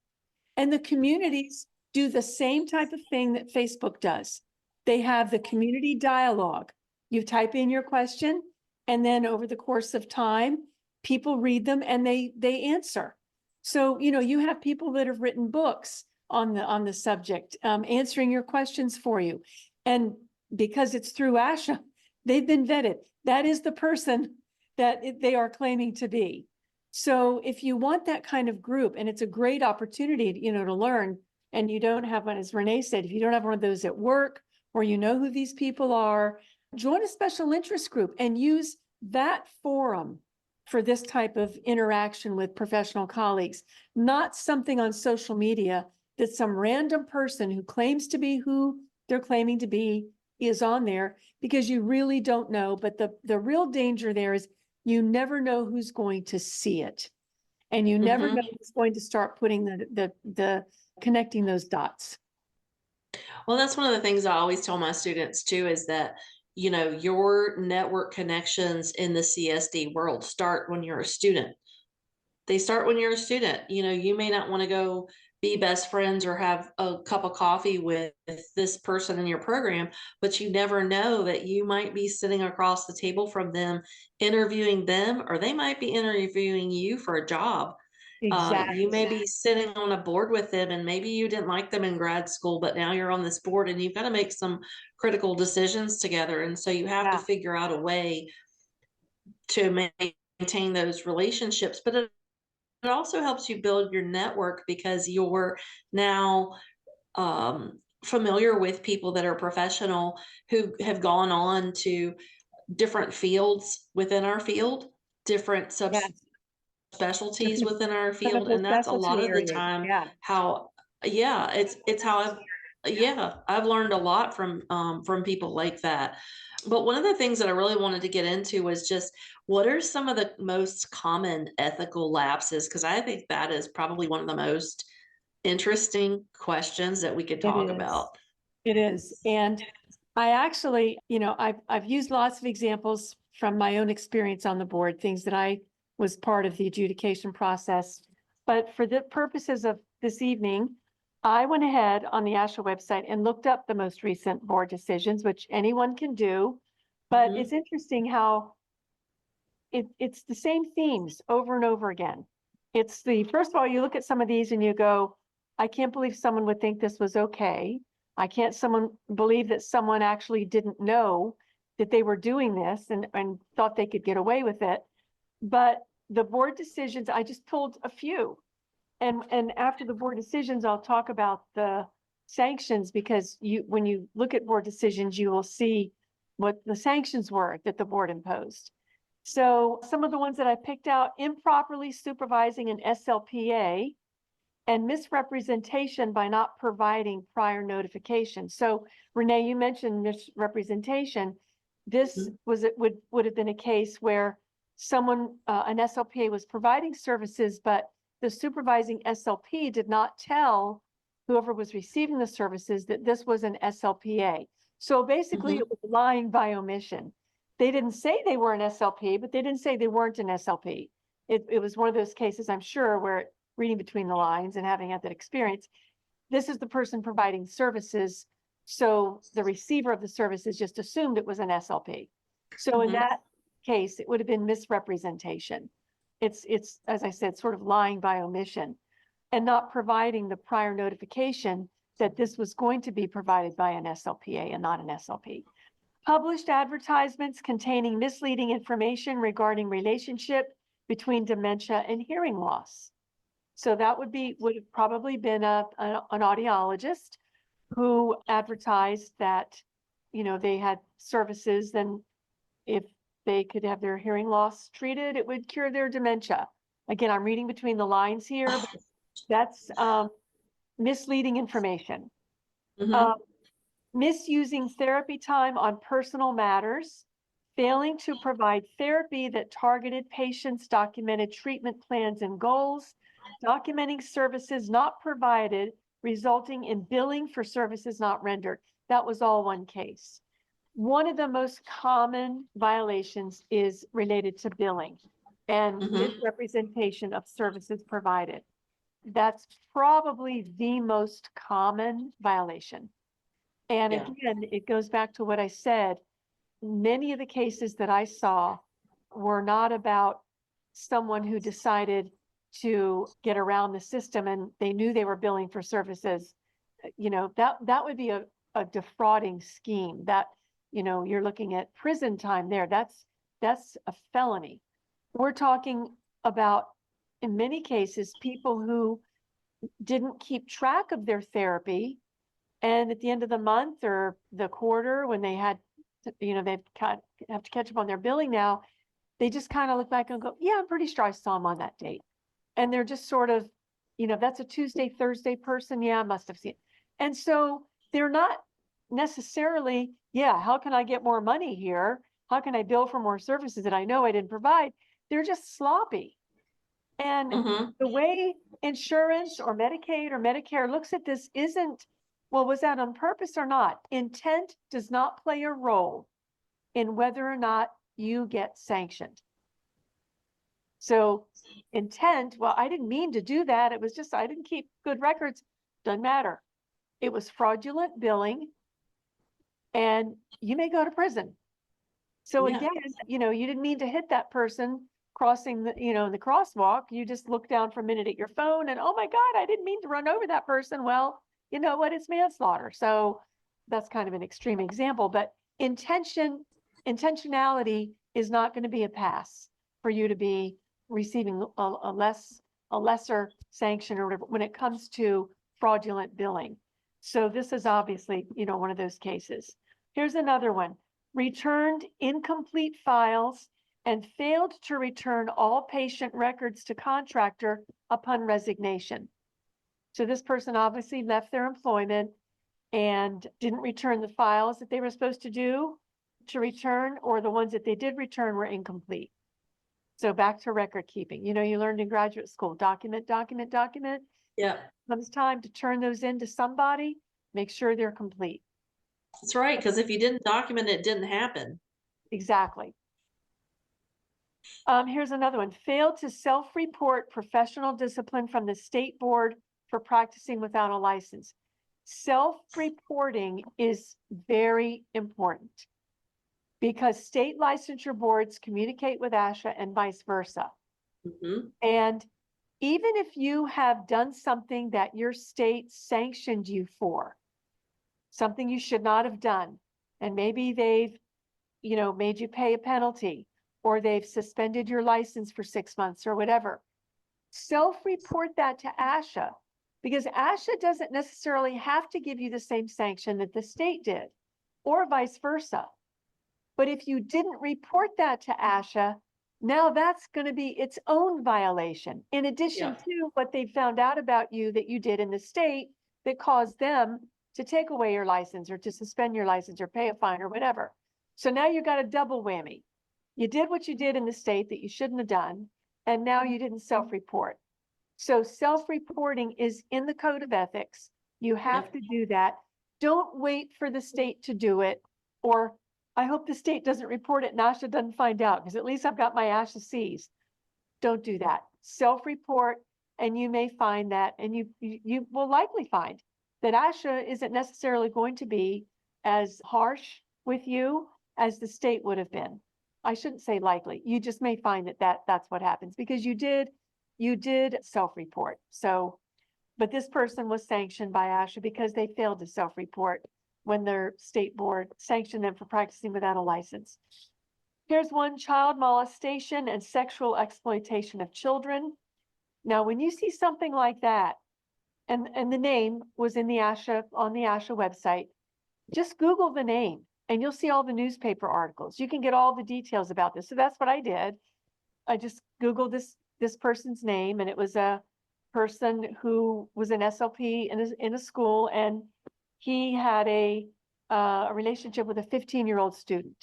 And the communities do the same type of thing that Facebook does. They have the community dialogue. You type in your question, and then over the course of time, people read them and they answer. So, you know, you have people that have written books on the subject, answering your questions for you. And because it's through ASHA, they've been vetted. That is the person that they are claiming to be. So if you want that kind of group, and it's a great opportunity, you know, to learn, and you don't have one, as Renee said, if you don't have one of those at work, or you know who these people are, join a special interest group and use that forum for this type of interaction with professional colleagues, not something on social media that some random person who claims to be who they're claiming to be is on there, because you really don't know. But the real danger there is you never know who's going to see it. And you never know who's going to start putting the connecting those dots. Well, that's one of the things I always tell my students too, is that, you know, your network connections in the CSD world start when you're a student. They start when you're a student. You know, you may not want to go be best friends or have a cup of coffee with this person in your program, but you never know that you might be sitting across the table from them, interviewing them, or they might be interviewing you for a job. You may Exactly. be sitting on a board with them, and maybe you didn't like them in grad school, but now you're on this board and you've got to make some critical decisions together. And so you have to Yeah, figure out a way to maintain those relationships. But it also helps you build your network because you're now familiar with people that are professional who have gone on to different fields within our field, different yes, subspecialties different within our field. clinical And that's a lot specialty of the areas. time Yeah, how, yeah, it's how I've learned a lot from people like that. But one of the things that I really wanted to get into was just what are some of the most common ethical lapses? Because I think that is probably one of the most interesting questions that we could it talk is. about. It is. And I actually, I've used lots of examples from my own experience on the board, things that I was part of the adjudication process. But for the purposes of this evening, I went ahead on the ASHA website and looked up the most recent board decisions, which anyone can do. But Mhm. it's interesting how it's the same themes over and over again. It's first of all, you look at some of these and you go, I can't believe someone would think this was okay. I can't believe that someone actually didn't know that they were doing this and thought they could get away with it. But the board decisions, I just pulled a few. And after the board decisions, I'll talk about the sanctions because when you look at board decisions, you will see what the sanctions were that the board imposed. So some of the ones that I picked out: improperly supervising an SLPA and misrepresentation by not providing prior notification. So Renee, you mentioned misrepresentation. This would have been a case where someone, an SLPA was providing services, but the supervising SLP did not tell whoever was receiving the services that this was an SLPA. So basically Mhm. it was lying by omission. They didn't say they were an SLP, but they didn't say they weren't an SLP. It was one of those cases, I'm sure, where reading between the lines and having had that experience, this is the person providing services. So the receiver of the services just assumed it was an SLP. So in Mhm. that case, it would have been misrepresentation. It's, as I said, sort of lying by omission and not providing the prior notification that this was going to be provided by an SLPA and not an SLP. Published advertisements containing misleading information regarding relationship between dementia and hearing loss. So that would have probably been an audiologist who advertised that, they had services, then if they could have their hearing loss treated, it would cure their dementia. Again, I'm reading between the lines here, but that's misleading information. Mhm. Misusing therapy time on personal matters, failing to provide therapy that targeted patients, documented treatment plans and goals, documenting services not provided, resulting in billing for services not rendered. That was all one case. One of the most common violations is related to billing and Mhm. misrepresentation of services provided. That's probably the most common violation. And Yeah. again, it goes back to what I said. Many of the cases that I saw were not about someone who decided to get around the system and they knew they were billing for services. That would be a defrauding scheme that, you're looking at prison time there. That's a felony. We're talking about, in many cases, people who didn't keep track of their therapy, and at the end of the month or the quarter, when they had, they've have to catch up on their billing now, they just kind of look back and go, yeah, I'm pretty sure I saw him on that date. And they're just sort of, that's a Tuesday, Thursday person. Yeah, I must have seen. And so they're not necessarily, yeah, how can I get more money here? How can I bill for more services that I know I didn't provide? They're just sloppy. And Mhm. the way insurance or Medicaid or Medicare looks at this isn't, well, was that on purpose or not? Intent does not play a role in whether or not you get sanctioned. So intent, well, I didn't mean to do that. It was just, I didn't keep good records. Doesn't matter. It was fraudulent billing and you may go to prison. So Yeah. again, you didn't mean to hit that person. crossing the, the crosswalk, you just look down for a minute at your phone and, oh my God, I didn't mean to run over that person. Well, you know what? It's manslaughter. So that's kind of an extreme example, but intentionality is not going to be a pass for you to be receiving a lesser sanction or whatever when it comes to fraudulent billing. So this is obviously, one of those cases. Here's another one. Returned incomplete files and failed to return all patient records to contractor upon resignation. So this person obviously left their employment and didn't return the files that they were supposed to return, or the ones that they did return were incomplete. So back to record keeping. You learned in graduate school, document. Yeah, When it's time to turn those into somebody, make sure they're complete. that's right. Because if you didn't document it, it didn't happen. Exactly. Here's another one. Failed to self-report professional discipline from the state board for practicing without a license. Self-reporting is very important because state licensure boards communicate with ASHA and vice versa. Mhm. And even if you have done something that your state sanctioned you for, something you should not have done, and maybe they've, made you pay a penalty, or they've suspended your license for 6 months or whatever, self-report that to ASHA, because ASHA doesn't necessarily have to give you the same sanction that the state did, or vice versa. But if you didn't report that to ASHA, now that's going to be its own violation, in addition to what they found out about you that you did in the state that caused them to take away your license or to suspend your license or pay a fine or whatever. So now you got a double whammy. You did what you did in the state that you shouldn't have done, and now you didn't self-report. So self-reporting is in the code of ethics. You have to do that. Don't wait for the state to do it, or I hope the state doesn't report it and ASHA doesn't find out, because at least I've got my ASHA CEUs. Don't do that. Self-report, and you may find that, and you will likely find that ASHA isn't necessarily going to be as harsh with you as the state would have been. I shouldn't say likely. You just may find that's what happens because you did self-report. So, but this person was sanctioned by ASHA because they failed to self-report when their state board sanctioned them for practicing without a license. Here's one: child molestation and sexual exploitation of children. Now, when you see something like that, and the name was in the ASHA, on the ASHA website, just Google the name and you'll see all the newspaper articles. You can get all the details about this. So that's what I did. I just Googled this person's name, and it was a person who was an SLP in a school, and he had a relationship with a 15-year-old student.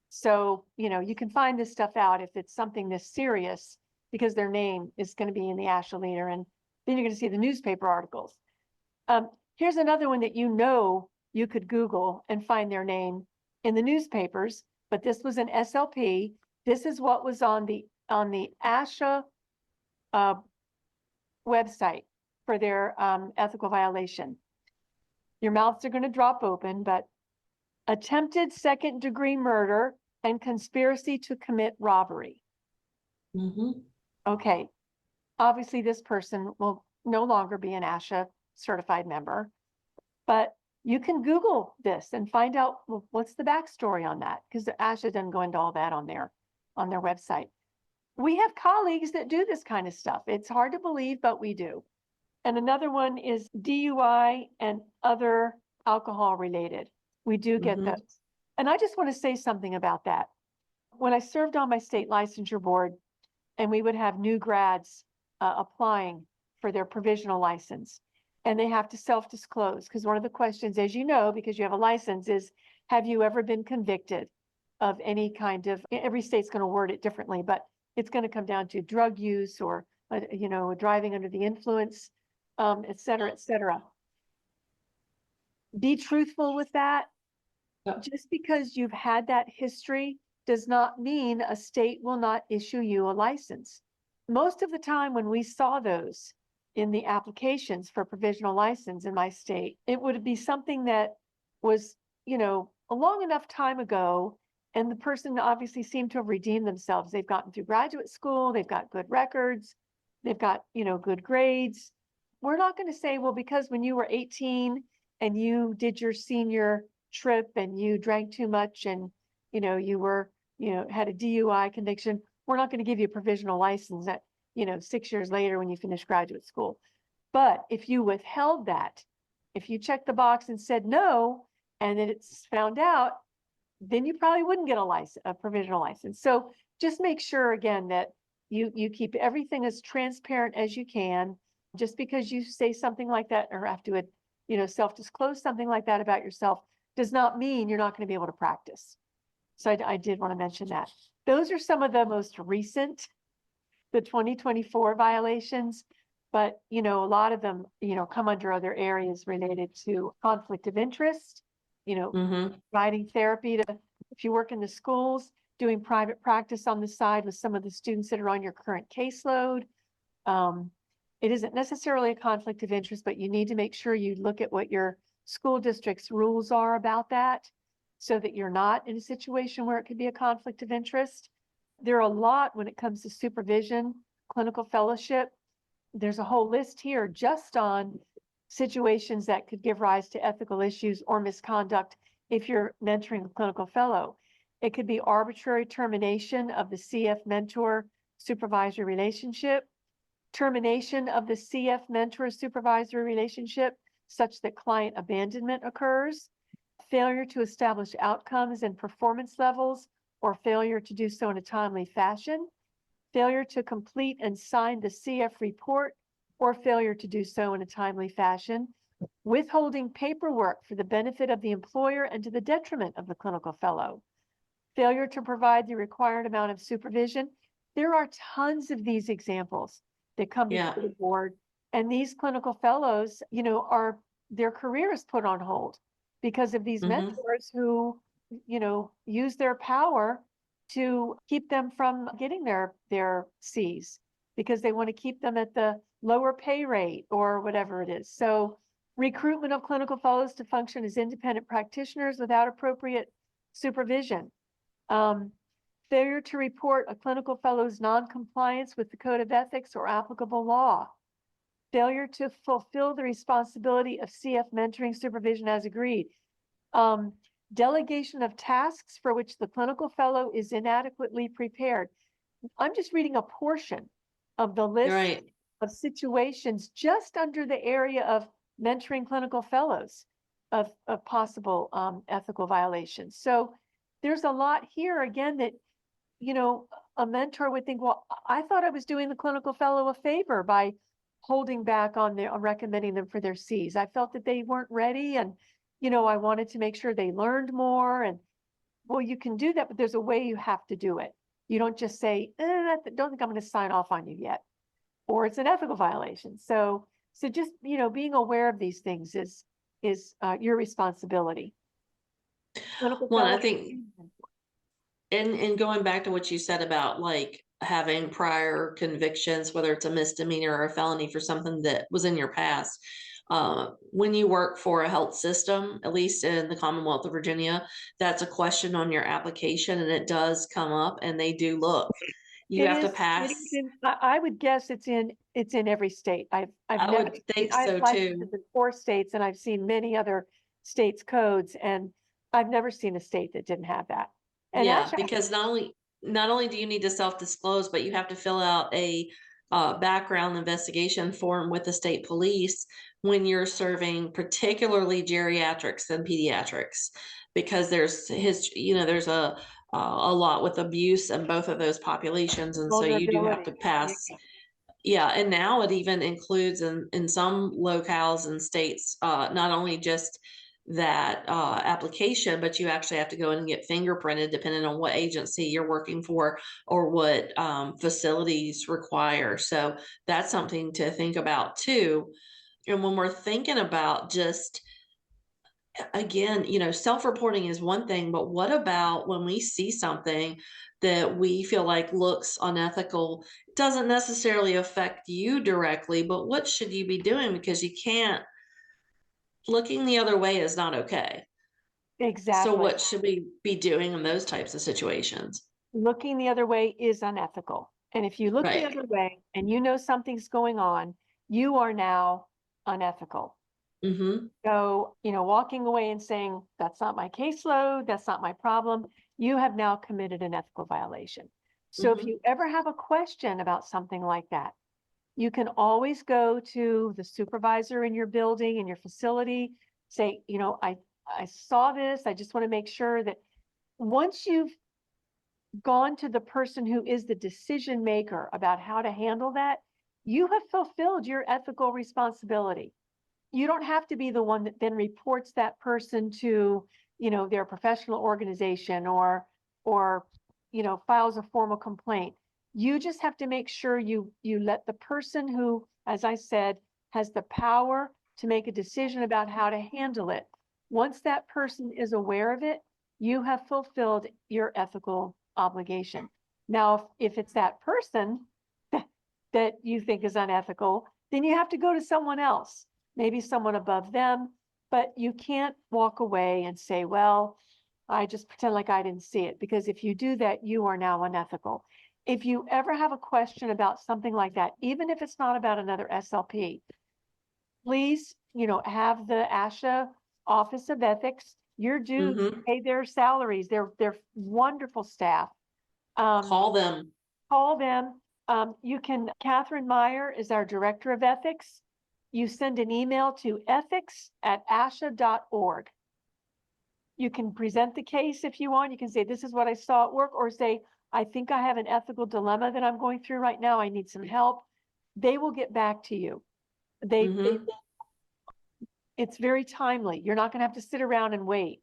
So, you can find this stuff out if it's something this serious, because their name is going to be in the ASHA leader, and then you're going to see the newspaper articles. Here's another one that you could Google and find their name in the newspapers, but this was an SLP. This is what was on the ASHA website for their ethical violation. Your mouths are going to drop open, but attempted second-degree murder and conspiracy to commit robbery. Mm-hmm. Okay, obviously this person will no longer be an ASHA certified member, but you can Google this and find out what's the backstory on that, because ASHA doesn't go into all that on their website. We have colleagues that do this kind of stuff. It's hard to believe, but we do. And another one is DUI and other alcohol related. We do get those. And I just want to say something about that. When I served on my state licensure board, and we would have new grads applying for their provisional license, and they have to self-disclose, because one of the questions, as you know, because you have a license, is, have you ever been convicted of any kind of, every state's going to word it differently, but it's going to come down to drug use or, driving under the influence, et cetera, et cetera. Be truthful with that. Just because you've had that history does not mean a state will not issue you a license. Most of the time when we saw those in the applications for provisional license in my state, it would be something that was, a long enough time ago, And the person obviously seemed to have redeemed themselves. They've gotten through graduate school, they've got good records, they've got, good grades. We're not going to say, well, because when you were 18 and you did your senior trip and you drank too much and, you were, had a DUI conviction, we're not going to give you a provisional license at, 6 years later when you finish graduate school. But if you withheld that, if you checked the box and said no, and then it's found out, then you probably wouldn't get a provisional license. So just make sure again that you keep everything as transparent as you can. Just because you say something like that or have to, self-disclose something like that about yourself does not mean you're not going to be able to practice. So I did want to mention that. Those are some of the most recent, the 2024 violations, but a lot of them, come under other areas related to conflict of interest, providing therapy to, if you work in the schools, doing private practice on the side with some of the students that are on your current caseload. It isn't necessarily a conflict of interest, but you need to make sure you look at what your school district's rules are about that so that you're not in a situation where it could be a conflict of interest. There are a lot when it comes to supervision, clinical fellowship. There's a whole list here just on situations that could give rise to ethical issues or misconduct if you're mentoring a clinical fellow. It could be arbitrary termination of the CF mentor supervisory relationship, termination of the CF mentor supervisory relationship such that client abandonment occurs, failure to establish outcomes and performance levels, or failure to do so in a timely fashion, failure to complete and sign the CF report, or failure to do so in a timely fashion, withholding paperwork for the benefit of the employer and to the detriment of the clinical fellow, failure to provide the required amount of supervision. There are tons of these examples that come before the board, and these clinical fellows, their career is put on hold because of these mentors who, use their power to keep them from getting their Cs because they want to keep them at the lower pay rate or whatever it is. So recruitment of clinical fellows to function as independent practitioners without appropriate supervision. Failure to report a clinical fellow's non-compliance with the code of ethics or applicable law. Failure to fulfill the responsibility of CF mentoring supervision as agreed. Delegation of tasks for which the clinical fellow is inadequately prepared. I'm just reading a portion of the list of situations just under the area of mentoring clinical fellows of possible ethical violations. So there's a lot here again that, a mentor would think, well, I thought I was doing the clinical fellow a favor by holding back on recommending them for their Cs. I felt that they weren't ready and, I wanted to make sure they learned more. And well, you can do that, but there's a way you have to do it. You don't just say, don't think I'm going to sign off on you yet, or it's an ethical violation. So just, being aware of these things is your responsibility. Well, I think, and going back to what you said about like having prior convictions, whether it's a misdemeanor or a felony for something that was in your past, when you work for a health system, at least in the Commonwealth of Virginia, that's a question on your application, and it does come up, and they do look. You have to pass. I would guess it's in every state. I would think so too. In 4 states, and I've seen many other states' codes, and I've never seen a state that didn't have that. And yeah, because not only do you need to self-disclose, but you have to fill out a background investigation form with the state police when you're serving particularly geriatrics and pediatrics, because there's a lot with abuse in both of those populations, and so you do have to pass. Yeah, and now it even includes in some locales and states not only just that application, but you actually have to go in and get fingerprinted depending on what agency you're working for or what facilities require. So that's something to think about too. And when we're thinking about just, again, self-reporting is one thing, but what about when we see something that we feel like looks unethical? It doesn't necessarily affect you directly, but what should you be doing? Because you can't, looking the other way is not okay. Exactly. So what should we be doing in those types of situations? Looking the other way is unethical. And if you look the Right. other way and you know something's going on, you are now unethical. Mm-hmm. So, walking away and saying, that's not my caseload, that's not my problem, you have now committed an ethical violation. So if Mm-hmm. you ever have a question about something like that, you can always go to the supervisor in your building, in your facility, say, I saw this, I just want to make sure that once you've gone to the person who is the decision maker about how to handle that, you have fulfilled your ethical responsibility. You don't have to be the one that then reports that person to, their professional organization or, files a formal complaint. You just have to make sure you let the person who, as I said, has the power to make a decision about how to handle it. Once that person is aware of it, you have fulfilled your ethical obligation. Now, if it's that person that you think is unethical, then you have to go to someone else, maybe someone above them, but you can't walk away and say, well, I just pretend like I didn't see it, because if you do that, you are now unethical. If you ever have a question about something like that, even if it's not about another SLP, please, have the ASHA Office of Ethics, your dues, Mm-hmm. pay their salaries. They're wonderful staff. Call them. Call them. Catherine Meyer is our Director of Ethics. You send an email to ethics@asha.org. You can present the case if you want. You can say, this is what I saw at work, or say, I think I have an ethical dilemma that I'm going through right now. I need some help. They will get back to you. Mm-hmm. It's very timely. You're not going to have to sit around and wait.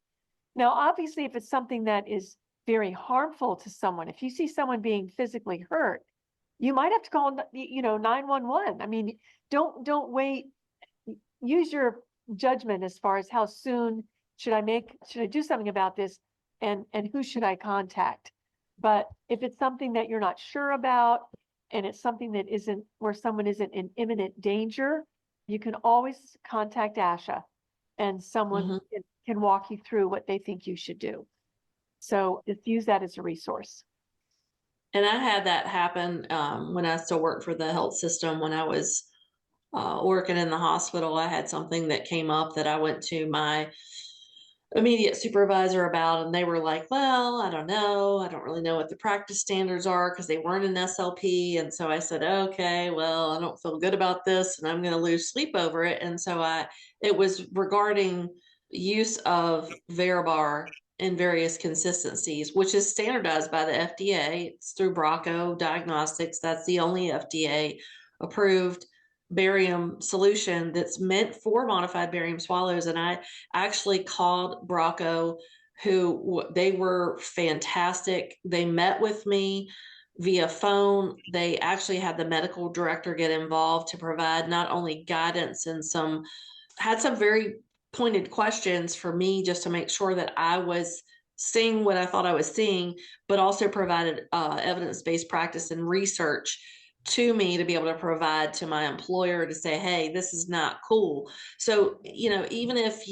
Now, obviously, if it's something that is very harmful to someone, if you see someone being physically hurt, you might have to call, 911. I mean, don't wait. Use your judgment as far as how soon should I do something about this, and who should I contact? But if it's something that you're not sure about, and it's something that isn't where someone isn't in imminent danger, you can always contact ASHA, and someone Mm-hmm. can walk you through what they think you should do. So just use that as a resource. And I had that happen when I still worked for the health system. When I was working in the hospital, I had something that came up that I went to my immediate supervisor about, and they were like, well, I don't know. I don't really know what the practice standards are, because they weren't an SLP. And so I said, okay, well, I don't feel good about this and I'm going to lose sleep over it. And so it was regarding use of Veribar in various consistencies, which is standardized by the FDA. It's through Bracco Diagnostics. That's the only FDA approved barium solution that's meant for modified barium swallows. And I actually called Bracco, who they were fantastic. They met with me via phone. They actually had the medical director get involved to provide not only guidance and had some very pointed questions for me, just to make sure that I was seeing what I thought I was seeing, but also provided evidence-based practice and research to me to be able to provide to my employer to say, hey, this is not cool. So, even if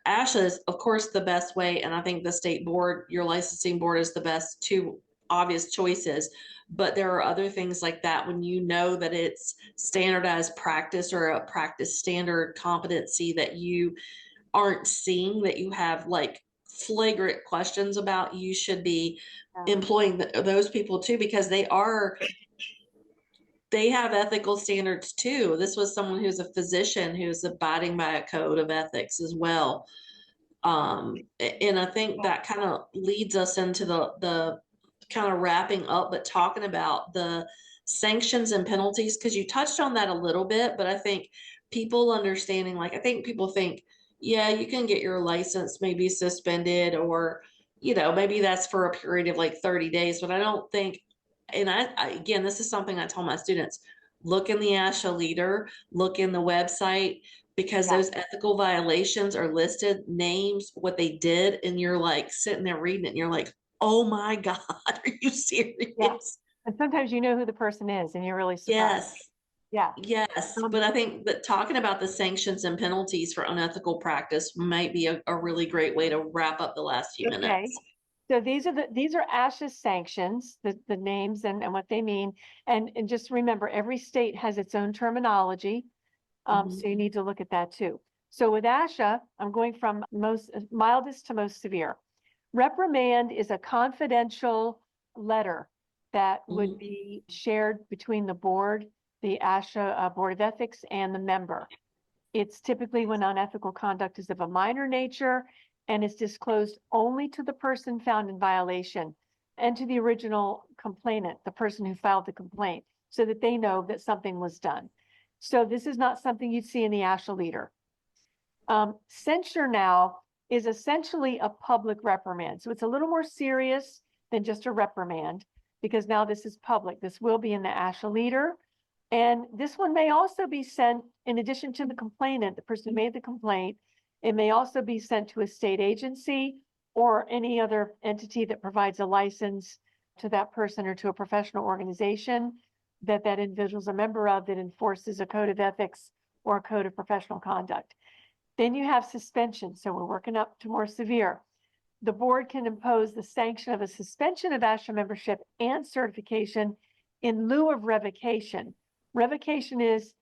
ASHA is, of course, the best way. And I think the state board, your licensing board, is the best two obvious choices. But there are other things like that when you know that it's standardized practice or a practice standard competency that you aren't seeing, that you have like flagrant questions about, you should be employing those people too, because they have ethical standards too. This was someone who's a physician who's abiding by a code of ethics as well. And I think that kind of leads us into the kind of wrapping up, but talking about the sanctions and penalties, because you touched on that a little bit, but I think people understanding, like, I think people think, yeah, you can get your license maybe suspended, or, maybe that's for a period of like 30 days, but I don't think, and again, this is something I tell my students, look in the ASHA leader, look in the website, because those ethical violations are listed, names, what they did, and you're like sitting there reading it and you're like, oh my God, are you serious? Yeah. And sometimes you know who the person is and you're really surprised. Yes. Yeah. Yes, Um, but I think that talking about the sanctions and penalties for unethical practice might be a really great way to wrap up the last few Okay. minutes. So these are ASHA sanctions, the names and what they mean. And just remember, every state has its own terminology. Mhm. So you need to look at that too. So with ASHA, I'm going from most mildest to most severe. Reprimand is a confidential letter that would Mhm. be shared between the board, the ASHA Board of Ethics, and the member. It's typically when unethical conduct is of a minor nature and is disclosed only to the person found in violation and to the original complainant, the person who filed the complaint, so that they know that something was done. So this is not something you'd see in the ASHA leader. Censure now is essentially a public reprimand. So it's a little more serious than just a reprimand because now this is public. This will be in the ASHA leader. And this one may also be sent, in addition to the complainant, the person who made the complaint, it may also be sent to a state agency or any other entity that provides a license to that person or to a professional organization that that individual is a member of that enforces a code of ethics or a code of professional conduct. Then you have suspension. So we're working up to more severe. The board can impose the sanction of a suspension of ASHA membership and certification in lieu of revocation. Revocation is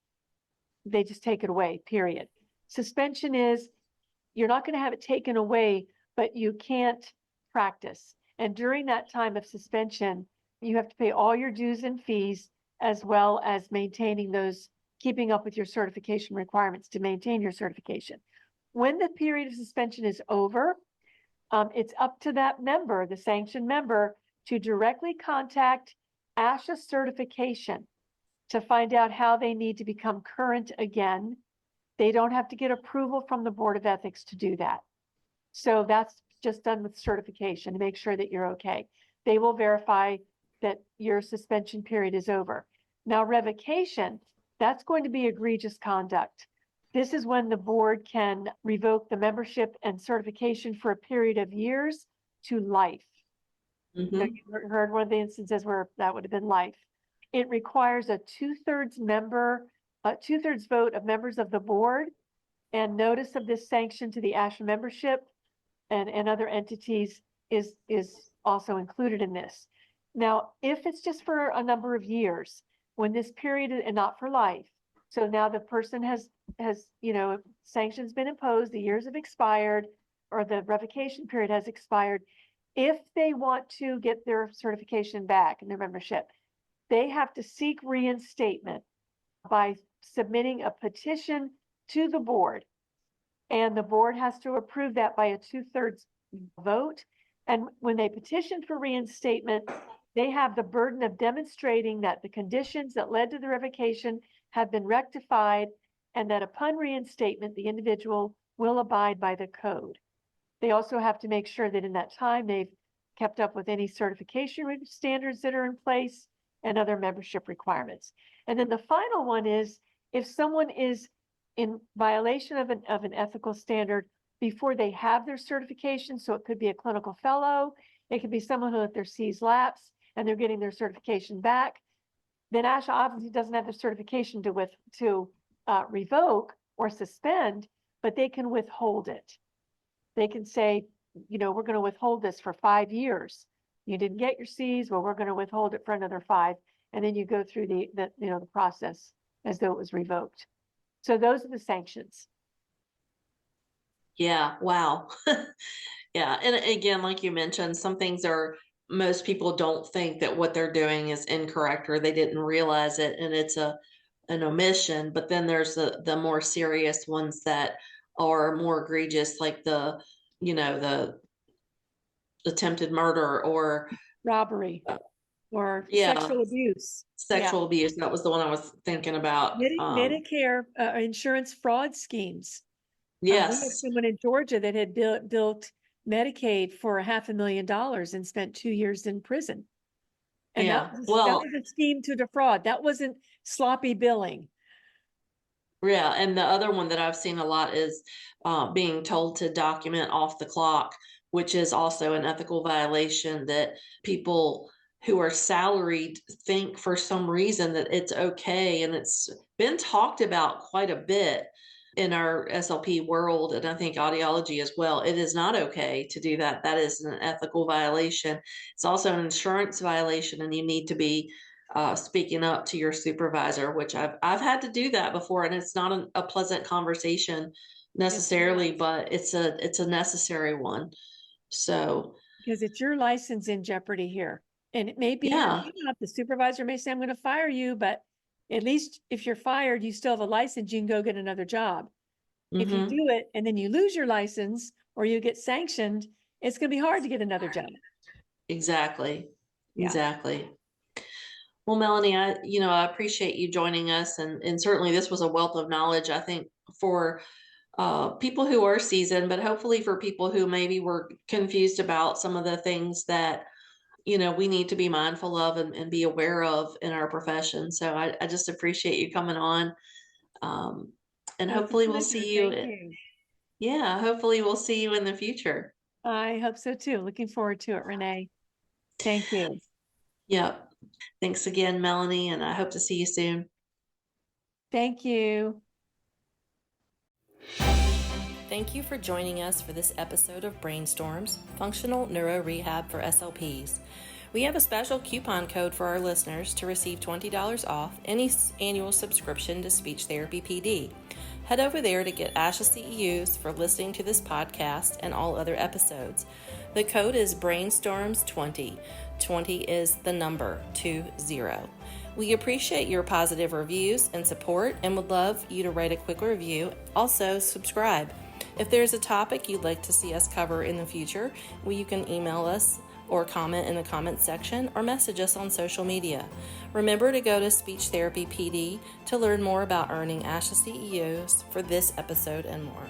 they just take it away, period. Suspension is you're not going to have it taken away, but you can't practice. And during that time of suspension, you have to pay all your dues and fees as well as maintaining those, keeping up with your certification requirements to maintain your certification. When the period of suspension is over, it's up to that member, the sanctioned member, to directly contact ASHA certification to find out how they need to become current again. They don't have to get approval from the Board of Ethics to do that. So that's just done with certification to make sure that you're okay. They will verify that your suspension period is over. Now, revocation, that's going to be egregious conduct. This is when the board can revoke the membership and certification for a period of years to life. So Mhm. you heard one of the instances where that would have been life. It requires a two-thirds vote of members of the board and notice of this sanction to the ASHA membership and other entities is also included in this. Now, if it's just for a number of years, when this period and not for life, so now the person has sanctions been imposed, the years have expired, or the revocation period has expired. If they want to get their certification back and their membership, they have to seek reinstatement by submitting a petition to the board. And the board has to approve that by a 2/3 vote. And when they petition for reinstatement, they have the burden of demonstrating that the conditions that led to the revocation have been rectified and that upon reinstatement, the individual will abide by the code. They also have to make sure that in that time they've kept up with any certification standards that are in place and other membership requirements. And then the final one is if someone is in violation of an ethical standard before they have their certification, so it could be a clinical fellow, it could be someone who let their C's lapse and they're getting their certification back, then ASHA obviously doesn't have the certification to revoke or suspend, but they can withhold it. They can say, we're going to withhold this for 5 years. You didn't get your C's, well, we're going to withhold it for another 5. And then you go through the process as though it was revoked. So those are the sanctions. Yeah. Wow. Yeah. And again, like you mentioned, some things most people don't think that what they're doing is incorrect or they didn't realize it and it's an omission. But then there's the more serious ones that are more egregious, like the attempted murder or Robbery or yeah, sexual abuse. Yeah. sexual abuse. That was the one I was thinking about. Medicare insurance fraud schemes. We had Yes. someone in Georgia that had built Medicaid for $500,000 and spent 2 years in prison. And Yeah. that Well, was a scheme to defraud. That wasn't sloppy billing. yeah. And the other one that I've seen a lot is being told to document off the clock, which is also an ethical violation that people who are salaried think for some reason that it's okay. And it's been talked about quite a bit in our SLP world, and I think audiology as well. It is not okay to do that. That is an ethical violation. It's also an insurance violation, and you need to be speaking up to your supervisor, which I've had to do that before, and it's not a pleasant conversation necessarily, but it's a necessary one. So Because it's your license in jeopardy here. And it may be, yeah, the supervisor may say, I'm going to fire you, but at least if you're fired, you still have a license, you can go get another job. If you do it and then you lose your license or you get sanctioned, it's going to be hard to get another job. exactly. Yeah. Exactly. Well, Melanie, I appreciate you joining us, and certainly this was a wealth of knowledge, I think, for people who are seasoned, but hopefully for people who maybe were confused about some of the things that, we need to be mindful of and be aware of in our profession. So I just appreciate you coming on. And hopefully we'll see you. Thank you. Yeah, hopefully we'll see you in the future. I hope so too. Looking forward to it, Renee. Thank you. Yep. Thanks again, Melanie, and I hope to see you soon. Thank you. Thank you for joining us for this episode of Brainstorms, Functional Neuro Rehab for SLPs. We have a special coupon code for our listeners to receive $20 off any annual subscription to Speech Therapy PD. Head over there to get ASHA CEUs for listening to this podcast and all other episodes. The code is Brainstorms20. 20 is the number 20. We appreciate your positive reviews and support and would love you to write a quick review. Also, subscribe. If there's a topic you'd like to see us cover in the future, you can email us or comment in the comments section or message us on social media. Remember to go to Speech Therapy PD to learn more about earning ASHA CEUs for this episode and more.